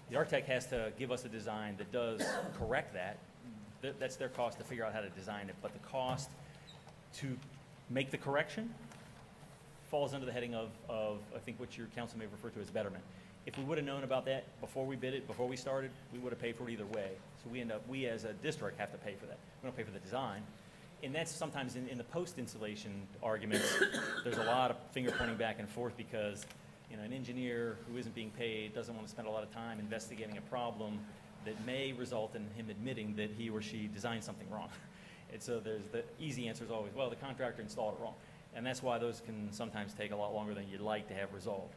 S20: the architect has to give us a design that does correct that. That's their cost to figure out how to design it, but the cost to make the correction falls under the heading of I think what your council may refer to as betterment. If we would have known about that before we bid it, before we started, we would have paid for it either way. So we as a district have to pay for that. We don't pay for the design. And that's sometimes in the post-installation arguments, there's a lot of finger pointing back and forth because, you know, an engineer who isn't being paid doesn't want to spend a lot of time investigating a problem that may result in him admitting that he or she designed something wrong. And so there's the easy answer is always, well, the contractor installed it wrong. And that's why those can sometimes take a lot longer than you'd like to have resolved.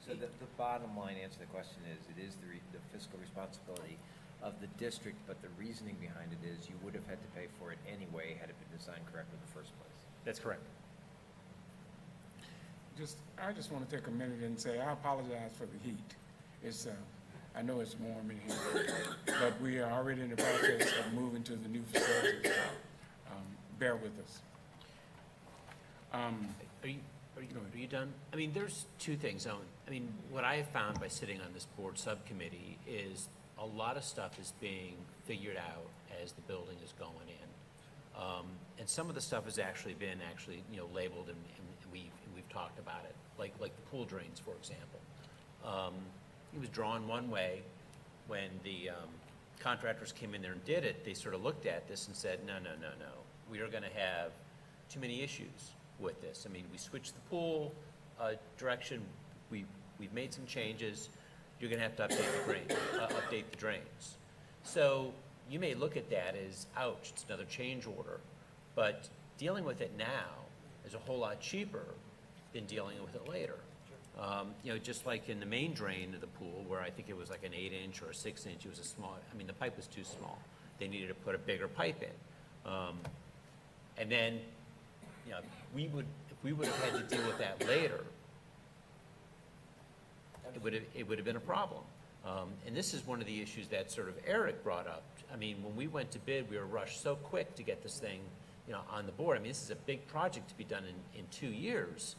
S5: So the bottom line answer to the question is, it is the fiscal responsibility of the district, but the reasoning behind it is you would have had to pay for it anyway had it been designed correctly in the first place.
S20: That's correct.
S2: I just want to take a minute and say I apologize for the heat. It's I know it's warm in here, but we are already in the process of moving to the new facilities. Bear with us.
S6: Are you done? I mean, there's two things, Owen. I mean, what I have found by sitting on this board subcommittee is a lot of stuff is being figured out as the building is going in. And some of the stuff has actually been labeled and we've talked about it, like the pool drains, for example. It was drawn one way. When the contractors came in there and did it, they sort of looked at this and said, no. We are going to have too many issues with this. I mean, we switched the pool direction. We've made some changes. You're going to have to update the drains. So you may look at that as, ouch, it's another change order. But dealing with it now is a whole lot cheaper than dealing with it later. Just like in the main drain of the pool, where I think it was like an 8-inch or a 6-inch, it was a small, I mean, the pipe was too small. They needed to put a bigger pipe in. And then, if we would have had to deal with that later, it would have been a problem. And this is one of the issues that sort of Eric brought up. I mean, when we went to bid, we were rushed so quick to get this thing, on the board. I mean, this is a big project to be done in 2 years.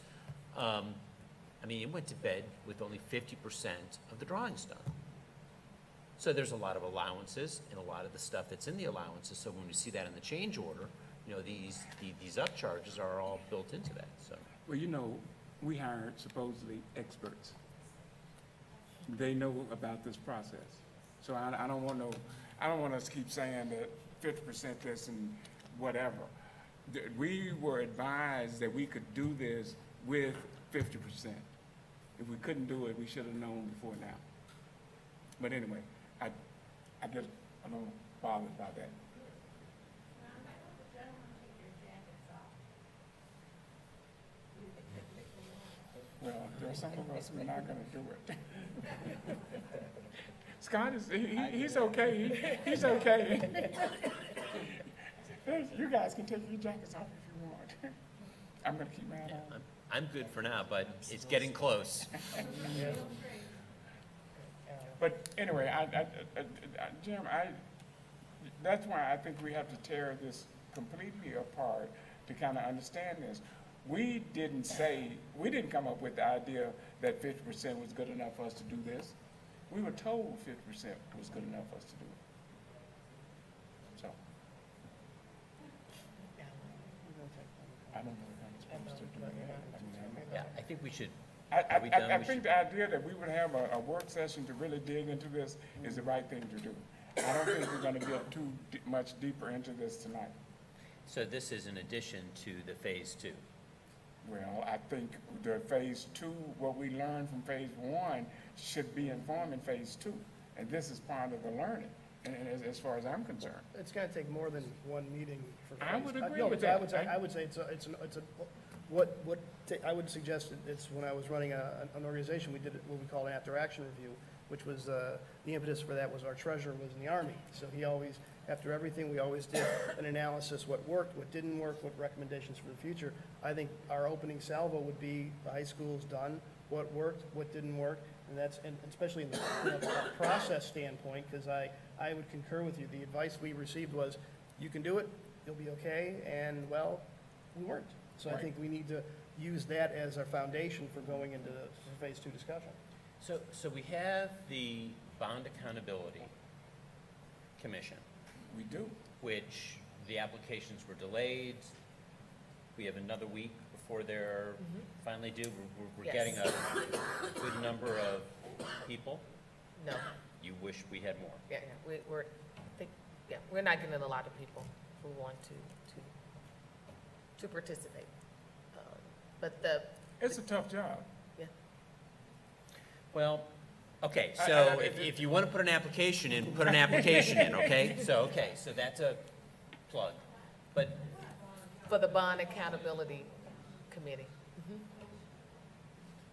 S6: I mean, it went to bed with only 50% of the drawings done. So there's a lot of allowances and a lot of the stuff that's in the allowances. So when we see that in the change order, these upcharges are all built into that. So.
S2: Well, we hired supposedly experts. They know about this process. So I don't want us to keep saying that 50% this and whatever. We were advised that we could do this with 50%. If we couldn't do it, we should have known before now. But anyway, I get a little bothered by that. Well, there's some of us who are not going to do it. Scott he's okay. He's okay. You guys can take your jackets off if you want. I'm going to keep mine on.
S6: I'm good for now, but it's getting close.
S2: But anyway, Jim, that's why I think we have to tear this completely apart to kind of understand this. We didn't come up with the idea that 50% was good enough for us to do this. We were told 50% was good enough for us to do it. So. I don't know if I'm supposed to do that.
S6: Yeah, I think we should.
S2: I think the idea that we would have a work session to really dig into this is the right thing to do. I don't think we're going to get too much deeper into this tonight.
S6: So this is in addition to the phase 2?
S2: Well, I think the phase 2, what we learned from phase 1 should be informing phase 2. And this is part of the learning, and as far as I'm concerned.
S3: It's going to take more than one meeting for phase.
S2: I would agree with that.
S3: I would say I would suggest it's when I was running an organization, we did what we call an after-action review, which was the impetus for that was our treasurer was in the Army. So he always, after everything, we always did an analysis, what worked, what didn't work, what recommendations for the future. I think our opening salvo would be the high school's done, what worked, what didn't work, and especially in the process standpoint, because I would concur with you. The advice we received was, you can do it, you'll be okay, and well, we weren't. So I think we need to use that as our foundation for going into the phase 2 discussion.
S6: So we have the Bond Accountability Commission,
S2: We do.
S6: Which the applications were delayed. We have another week before they're finally due. We're
S4: Yes.
S6: getting a good number of people.
S4: No,
S6: You wish we had more.
S4: yeah, we're not getting a lot of people who want to participate. But
S2: It's a tough job.
S4: yeah.
S6: Well, okay, so if you want to put an application in, put an application in, okay? So that's a plug. But
S4: For the Bond Accountability Committee.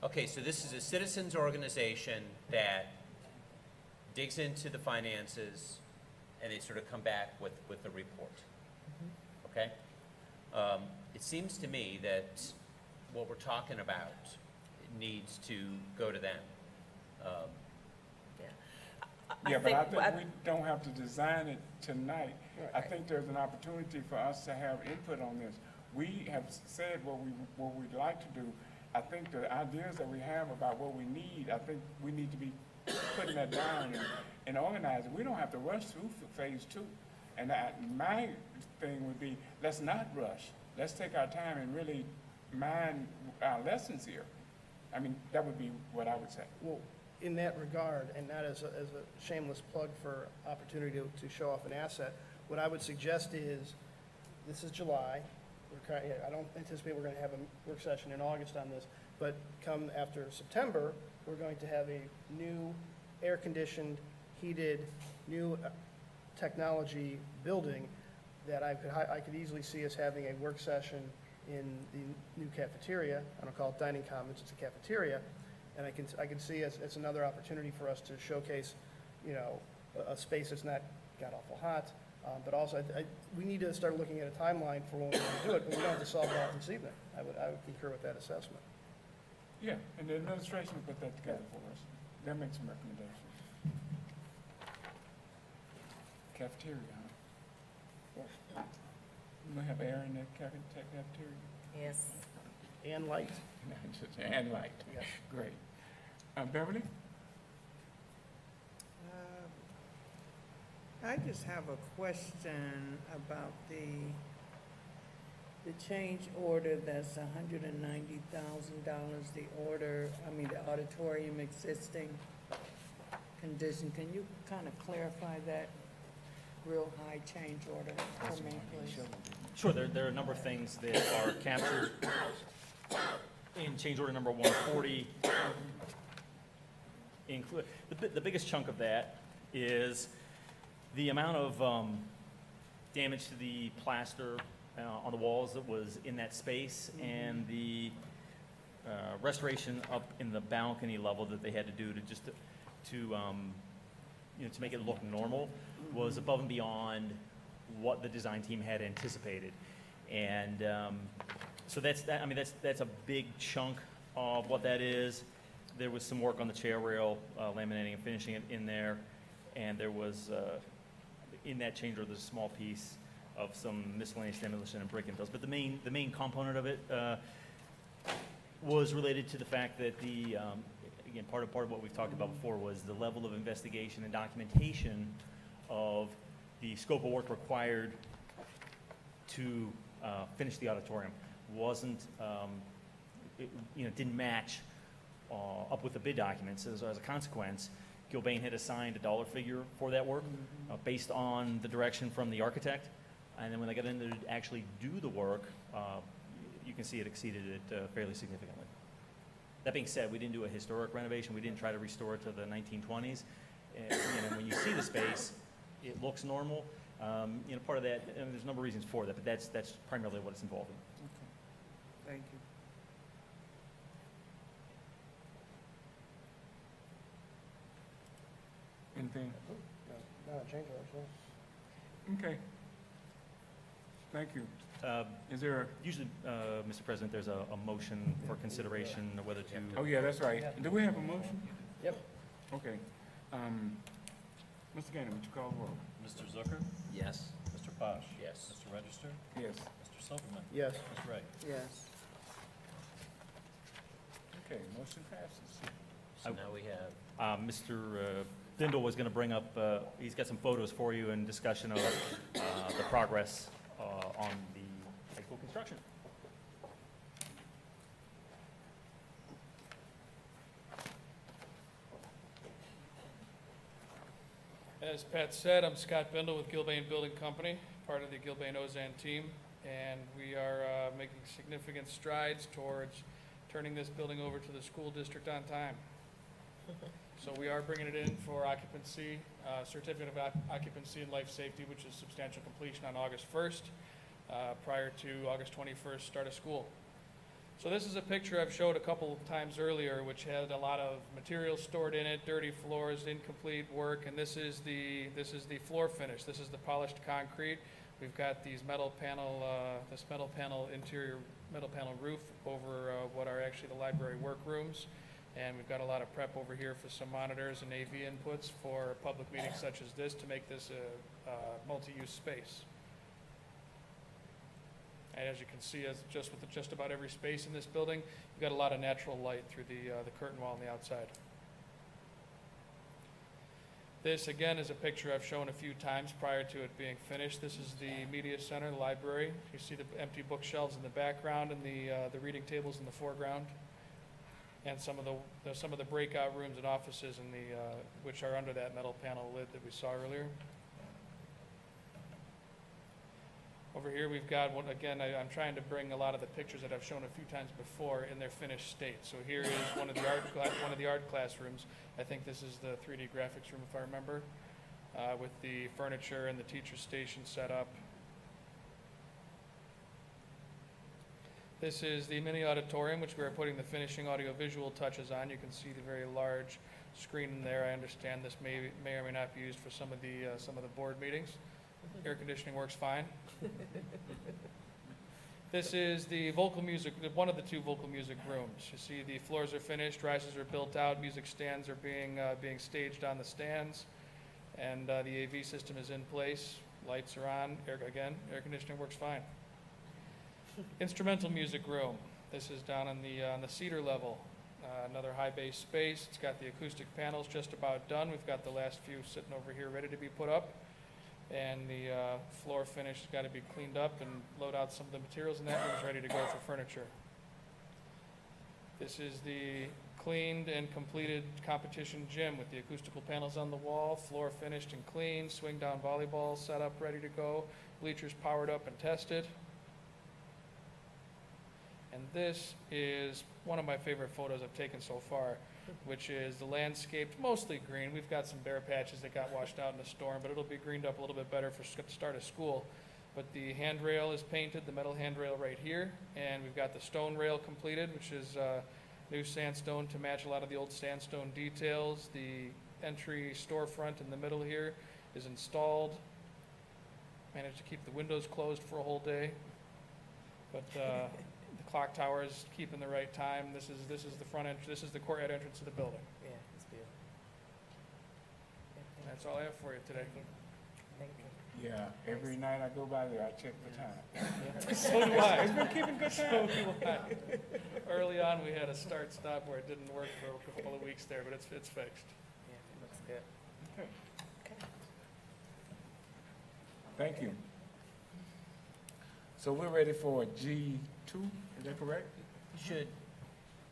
S6: okay, so this is a citizens organization that digs into the finances and they sort of come back with a report. Okay? It seems to me that what we're talking about needs to go to them.
S2: Yeah, but I think we don't have to design it tonight. I think there's an opportunity for us to have input on this. We have said what we'd like to do. I think the ideas that we have about what we need, I think we need to be putting that down and organizing. We don't have to rush through phase 2. And my thing would be, let's not rush. Let's take our time and really mine our lessons here. I mean, that would be what I would say.
S3: Well, in that regard, and not as a shameless plug for opportunity to show off an asset, what I would suggest is, this is July. I don't anticipate we're going to have a work session in August on this, but come after September, we're going to have a new air-conditioned, heated, new technology building that I could easily see us having a work session in the new cafeteria. I don't call it dining commons, it's a cafeteria. And I can see as another opportunity for us to showcase, you know, a space that's not god-awful hot, but also we need to start looking at a timeline for when we're going to do it, but we don't have to solve it all this evening. I would concur with that assessment.
S2: Yeah, and the administration will put that together for us. They'll make some recommendations. Cafeteria, huh? We have air in that cafeteria?
S4: Yes.
S3: And light.
S2: And light.
S3: Yes.
S2: Great. Beverly?
S7: I just have a question about the change order that's $190,000, the auditorium existing condition. Can you kind of clarify that real high change order for me, please?
S20: Sure, there are a number of things that are captured in change order number 140. The biggest chunk of that is the amount of damage to the plaster on the walls that was in that space, and the restoration up in the balcony level that they had to do to make it look normal was above and beyond what the design team had anticipated. And so that's a big chunk of what that is. There was some work on the chair rail, laminating and finishing it in there, and there was in that change order, there's a small piece of some miscellaneous demolition and brick and fills. But the main component of it was related to the fact that again, part of what we've talked about before was the level of investigation and documentation of the scope of work required to finish the auditorium didn't match up with the bid documents. As a consequence, Gilbane had assigned a dollar figure for that work based on the direction from the architect. And then when they got in to actually do the work, you can see it exceeded it fairly significantly. That being said, we didn't do a historic renovation. We didn't try to restore it to the 1920s. And, when you see the space, it looks normal. Part of that, and there's a number of reasons for that, but that's primarily what it's involved in.
S7: Thank you.
S2: Anything?
S3: No, change orders,
S2: Okay. Thank you. Is there
S20: Usually, Mr. President, there's a motion for consideration of whether to...
S2: Oh, yeah, that's right. Do we have a motion?
S3: Yep.
S2: Okay. Mr. Gainer, would you call the roll?
S1: Mr. Zucker?
S6: Yes.
S1: Mr. Posh?
S6: Yes.
S1: Mr. Register?
S2: Yes.
S1: Mr. Silverman?
S3: Yes.
S1: Ms. Wright?
S7: Yes.
S2: Okay, motion passes.
S6: So now we have...
S20: Mr. Bindle was going to bring up, he's got some photos for you and discussion of the progress on the high school construction.
S21: As Pat said, I'm Scott Bindle with Gilbane Building Company, part of the Gilbane-Ozan team, and we are making significant strides towards turning this building over to the school district on time. So we are bringing it in for occupancy, certificate of occupancy and life safety, which is substantial completion on August 1st, prior to August 21st, start of school. So this is a picture I've showed a couple of times earlier, which had a lot of material stored in it, dirty floors, incomplete work, and this is the floor finish. This is the polished concrete. We've got these metal panel, interior metal panel roof over what are actually the library workrooms, and we've got a lot of prep over here for some monitors and AV inputs for public meetings such as this to make this a multi-use space. And as you can see, with just about every space in this building, you've got a lot of natural light through the curtain wall on the outside. This, again, is a picture I've shown a few times prior to it being finished. This is the media center, the library. You see the empty bookshelves in the background and the reading tables in the foreground, and some of the breakout rooms and offices in which are under that metal panel lid that we saw earlier. Over here we've got one, again, I'm trying to bring a lot of the pictures that I've shown a few times before in their finished state. So here is one of the art classrooms. I think this is the 3D graphics room, if I remember, with the furniture and the teacher station set up. This is the mini auditorium, which we're putting the finishing audiovisual touches on. You can see the very large screen in there. I understand this may or may not be used for some of the board meetings. Air conditioning works fine. This is the vocal music, one of the two vocal music rooms. You see the floors are finished, risers are built out, music stands are being staged on the stands, and the AV system is in place. Lights are on. Air conditioning works fine. Instrumental music room. This is down on the cedar level. Another high base space. It's got the acoustic panels just about done. We've got the last few sitting over here ready to be put up. And the floor finish has got to be cleaned up and load out some of the materials, and that room's ready to go for furniture. This is the cleaned and completed competition gym with the acoustical panels on the wall, floor finished and clean, swing down volleyball set up, ready to go, bleachers powered up and tested. And this is one of my favorite photos I've taken so far, which is the landscaped, mostly green. We've got some bare patches that got washed out in the storm, but it'll be greened up a little bit better for the start of school. But the handrail is painted, the metal handrail right here, and we've got the stone rail completed, which is new sandstone to match a lot of the old sandstone details. The entry storefront in the middle here is installed. Managed to keep the windows closed for a whole day, but the clock tower is keeping the right time. This is the front entrance. This is the courtyard entrance of the building.
S4: Yeah, it's beautiful.
S21: That's all I have for you today.
S4: Thank you.
S2: Yeah, every night I go by there, I check the time.
S21: So do I.
S2: It's been keeping good time.
S21: So do I. Early on, we had a start-stop where it didn't work for a couple of weeks there, but it's fixed.
S4: Yeah, it looks good.
S2: Okay. Thank you. So we're ready for G2, is that correct?
S6: Should,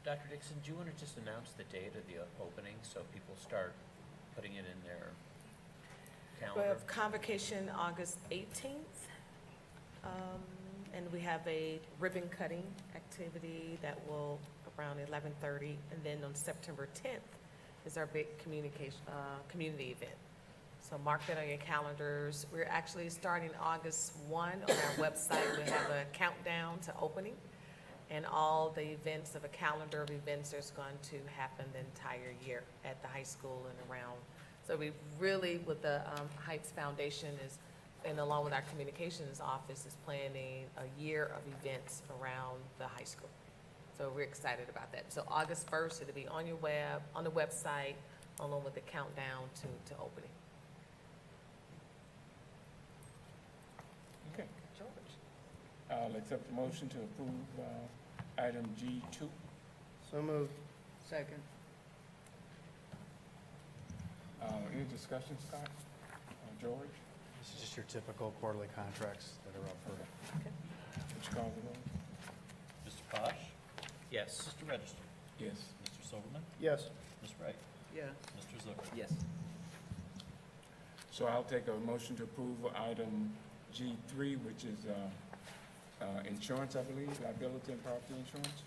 S6: Dr. Dixon, do you want to just announce the date of the opening so people start putting it in their
S4: We
S6: calendar?
S4: have convocation August 18th, and we have a ribbon cutting activity that will around 11:30, and then on September 10th is our big community event. So mark that on your calendars. We're actually starting August 1 on our website. We have a countdown to opening, and all the events of a calendar of events that's going to happen the entire year at the high school and around. So we really, with the Heights Foundation and along with our communications office, is planning a year of events around the high school. So we're excited about that. So August 1st, it'll be on your on the website, along with the countdown to opening.
S2: Okay. I'll accept the motion to approve item G2.
S3: So moved.
S7: Second.
S2: Any discussion, Scott? George?
S8: This is just your typical quarterly contracts that are up for.
S2: Would you call the roll?
S1: Mr. Posh?
S6: Yes.
S1: Mr. Register?
S2: Yes.
S1: Mr. Silverman?
S3: Yes.
S1: Ms. Wright?
S7: Yeah.
S1: Mr. Zucker?
S5: Yes.
S2: So I'll take a motion to approve item G3, which is insurance, I believe, liability and property insurance.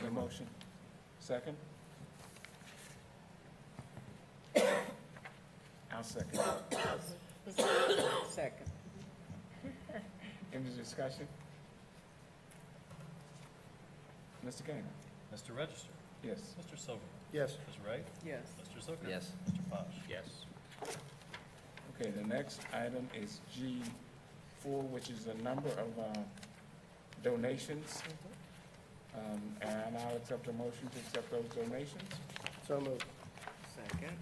S2: So motion. Second? I'll second.
S7: Second.
S2: Any discussion? Mr. Gainer?
S1: Mr. Register?
S2: Yes.
S1: Mr. Silverman?
S3: Yes.
S1: Ms. Wright?
S7: Yes.
S1: Mr. Zucker?
S5: Yes.
S1: Mr. Posh?
S6: Yes.
S2: Okay, the next item is G4, which is a number of donations. And I'll accept a motion to accept those donations.
S3: So moved.
S7: Second.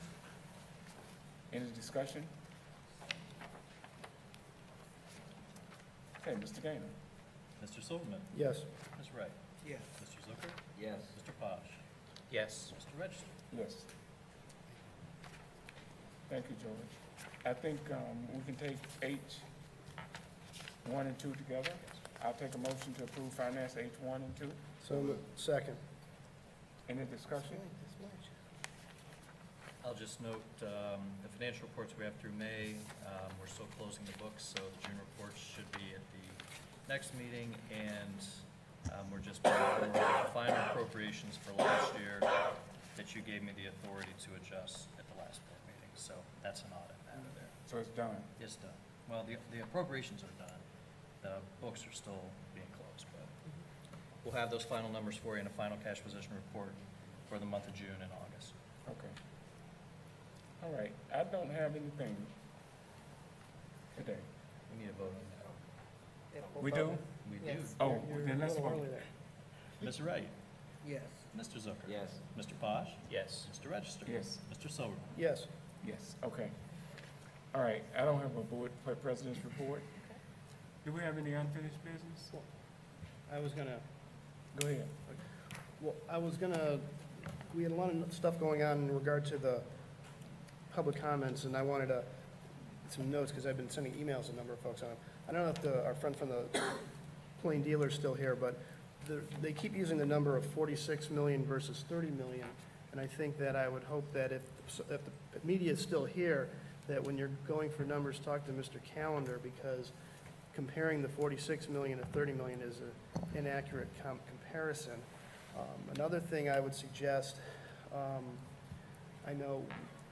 S2: Any discussion? Okay, Mr. Gainer?
S1: Mr. Silverman?
S3: Yes.
S1: Ms. Wright?
S7: Yes.
S1: Mr. Zucker?
S5: Yes.
S1: Mr. Posh?
S6: Yes.
S1: Mr. Register?
S2: Yes. Thank you, George. I think we can take H1 and 2 together. I'll take a motion to approve finance H1 and 2.
S3: So moved. Second.
S2: Any discussion?
S1: I'll just note, the financial reports we have through May, we're still closing the books, so the June reports should be at the next meeting, and we're just waiting for the final appropriations for last year that you gave me the authority to adjust at the last board meeting, so that's an audit matter there.
S2: So it's done?
S1: It's done. Well, the appropriations are done. The books are still being closed, but we'll have those final numbers for you in a final cash position report for the month of June and August.
S2: Okay. All right, I don't have anything today.
S1: We need a vote on that.
S2: We do?
S1: We do.
S7: Yes.
S2: Oh, then let's vote.
S1: Ms. Wright?
S7: Yes.
S1: Mr. Zucker?
S5: Yes.
S1: Mr. Posh?
S6: Yes.
S1: Mr. Register?
S2: Yes.
S1: Mr. Silverman?
S3: Yes.
S2: Yes, okay. All right, I don't have a board president's report. Do we have any unfinished business?
S3: I was gonna,
S2: Go ahead.
S3: well, we had a lot of stuff going on in regard to the public comments, and I wanted some notes, because I've been sending emails to a number of folks on it. I don't know if our friend from the Plain Dealer is still here, but they keep using the number of 46 million versus 30 million, and I think that I would hope that if the media is still here, that when you're going for numbers, talk to Mr. Callender, because comparing the 46 million to 30 million is an inaccurate comparison. Another thing I would suggest, I know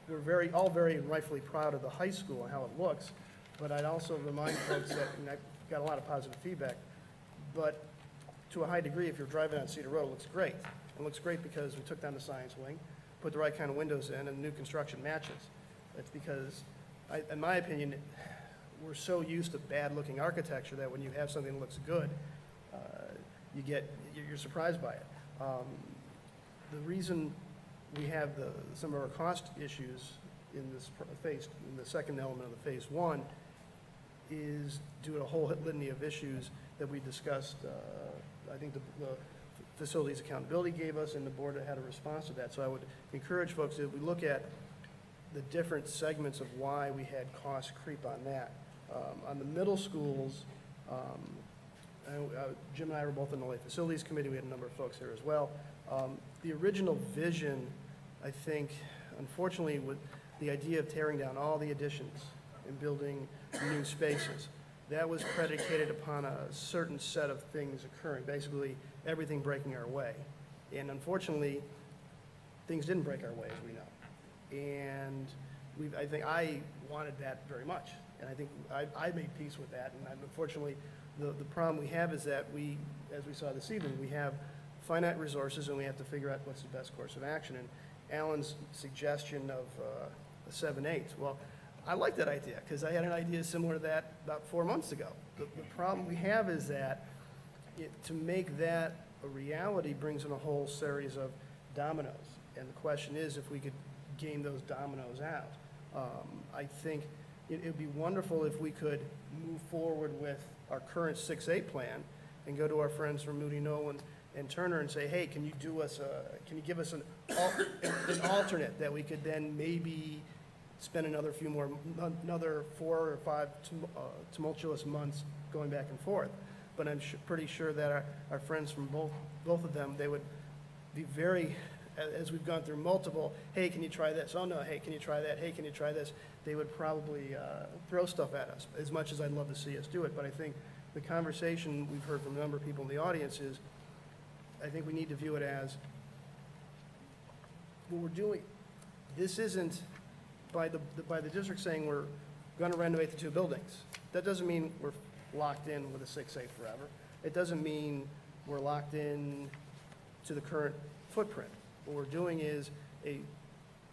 S3: we're all very rightfully proud of the high school and how it looks, but I'd also remind folks that, and I've got a lot of positive feedback, but to a high degree, if you're driving on Cedar Road, it looks great. It looks great because we took down the science wing, put the right kind of windows in, and new construction matches. It's because, in my opinion, we're so used to bad-looking architecture that when you have something that looks good, you're surprised by it. The reason we have some of our cost issues in this phase, in the second element of the phase one, is due to a whole litany of issues that we discussed. I think the facilities accountability gave us, and the board had a response to that. So I would encourage folks that we look at the different segments of why we had cost creep on that. On the middle schools, Jim and I were both on the Lake Facilities Committee. We had a number of folks here as well. The original vision, I think, unfortunately, with the idea of tearing down all the additions and building new spaces, that was predicated upon a certain set of things occurring, basically everything breaking our way. And unfortunately, things didn't break our way, as we know. And I think I wanted that very much. And I think I made peace with that. And unfortunately, the problem we have is that we, as we saw this evening, we have finite resources, and we have to figure out what's the best course of action. And Alan's suggestion of the 7/8, well, I like that idea, because I had an idea similar to that about 4 months ago. The problem we have is that to make that a reality brings in a whole series of dominoes. And the question is if we could game those dominoes out. I think it would be wonderful if we could move forward with our current 6/8 plan and go to our friends from Moody Nolan and Turner and say, hey, can you do us can you give us an alternate that we could then maybe spend another 4 or 5 tumultuous months going back and forth. But I'm pretty sure that our friends from both of them, they would be very, as we've gone through multiple, hey, can you try this? Oh no, hey, can you try that? Hey, can you try this? They would probably throw stuff at us, as much as I'd love to see us do it. But I think the conversation we've heard from a number of people in the audience is, I think we need to view it as, what we're doing, this isn't by the district saying we're going to renovate the 2 buildings. That doesn't mean we're locked in with a 6A forever. It doesn't mean we're locked in to the current footprint. What we're doing is a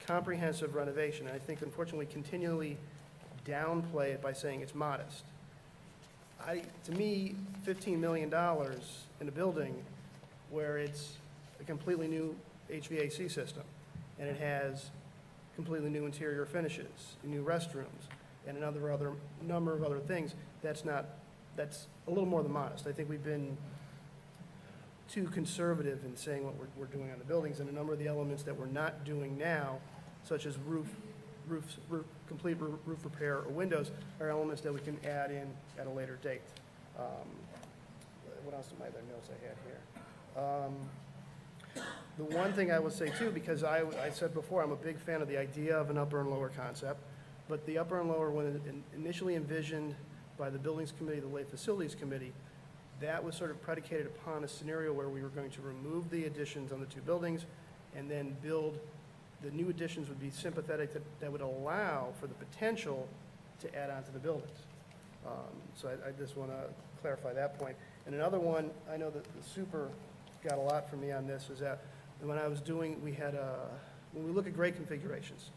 S3: comprehensive renovation. And I think, unfortunately, we continually downplay it by saying it's modest. To me, $15 million in a building where it's a completely new HVAC system, and it has completely new interior finishes, new restrooms, and another number of other things, that's a little more than modest. I think we've been too conservative in saying what we're doing on the buildings, and a number of the elements that we're not doing now, such as complete roof repair or windows, are elements that we can add in at a later date. What else are my other notes I had here? The one thing I would say too, because I said before, I'm a big fan of the idea of an upper and lower concept, but the upper and lower, when initially envisioned by the Buildings Committee, the late Facilities Committee, that was sort of predicated upon a scenario where we were going to remove the additions on the 2 buildings and then build, the new additions would be sympathetic that would allow for the potential to add on to the buildings. So I just want to clarify that point. And another one, I know that the super got a lot from me on this, is that when I was doing, when we look at grade configurations,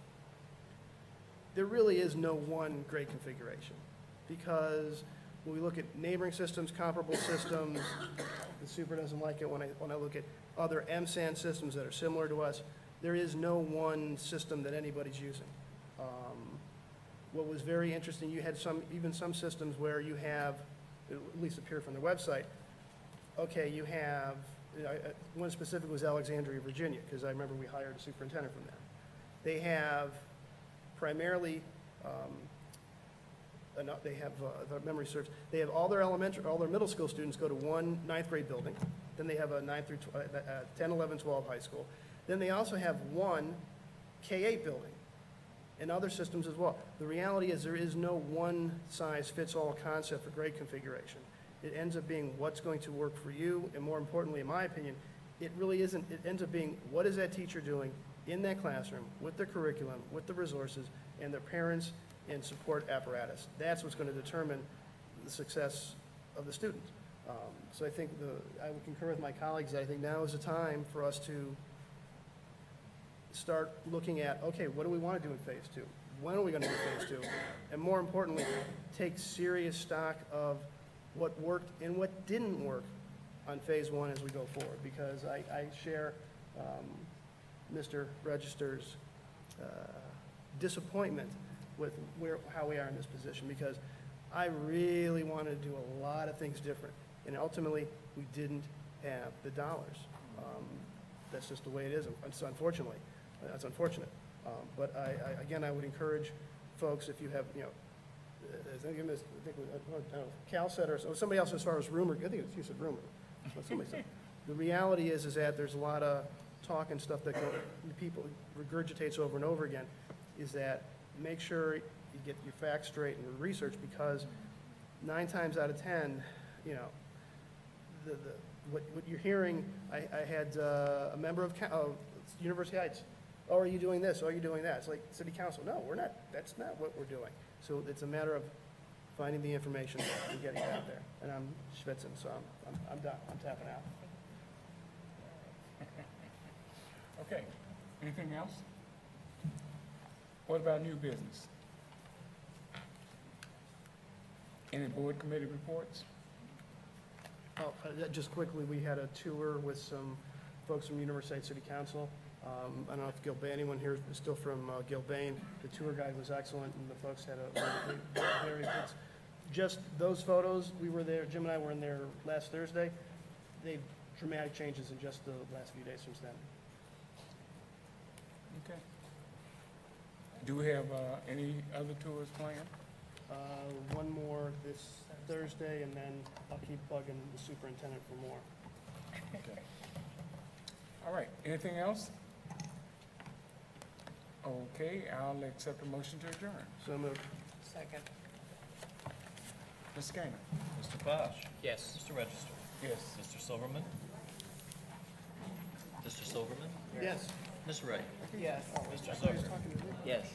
S3: there really is no one grade configuration, because when we look at neighboring systems, comparable systems, the super doesn't like it when I look at other MSAN systems that are similar to us, there is no one system that anybody's using. What was very interesting, you had even some systems where you have, at least appear from the website, okay, you have, one specific was Alexandria, Virginia, because I remember we hired a superintendent from there. They have primarily, they have, if my memory serves, they have all their middle school students go to one 9th grade building. Then they have a 9 through 10, 11, 12 high school. Then they also have one K-8 building and other systems as well. The reality is there is no one-size-fits-all concept for grade configuration. It ends up being what's going to work for you, and more importantly, in my opinion, it really isn't. It ends up being what is that teacher doing in that classroom with their curriculum, with the resources, and their parents and support apparatus. That's what's going to determine the success of the student. So I think I would concur with my colleagues that I think now is the time for us to start looking at, okay, what do we want to do in phase 2? When are we going to do phase 2? And more importantly, take serious stock of what worked and what didn't work on phase 1 as we go forward, because I share Mr. Register's disappointment with how we are in this position, because I really wanted to do a lot of things different, and ultimately we didn't have the dollars. That's just the way it is. It's unfortunately, that's unfortunate. But again, I would encourage folks, if you have, I think Cal said, or somebody else as far as rumor, I think you said rumor. Somebody said. The reality is that there's a lot of talk and stuff that people regurgitates over and over again, is that make sure you get your facts straight and your research, because 9 times out of 10, what you're hearing, I had a member of University Heights, oh, are you doing this? Oh, are you doing that? It's like city council. No, we're not. That's not what we're doing. So it's a matter of finding the information and getting it out there. And I'm schwitzing, so I'm done. I'm tapping out.
S2: Okay. Anything else? What about new business? Any board committee reports?
S3: Oh, just quickly, we had a tour with some folks from University Heights City Council. I don't know if anyone here is still from Gilbane. The tour guide was excellent, and the folks had a very good. Just those photos, we were there, Jim and I were in there last Thursday. They've dramatic changes in just the last few days since then.
S2: Okay. Do we have any other tours planned?
S3: One more this Thursday, and then I'll keep bugging the superintendent for more.
S2: Okay. All right, anything else? Okay, I'll accept a motion to adjourn.
S3: So moved.
S7: Second.
S2: Ms. Gainer?
S1: Mr. Bosch?
S6: Yes.
S1: Mr. Register?
S2: Yes.
S1: Mr. Silverman? Mr. Silverman?
S3: Yes.
S1: Ms. Wright?
S7: Yes.
S1: Mr. Zucker?
S5: Yes.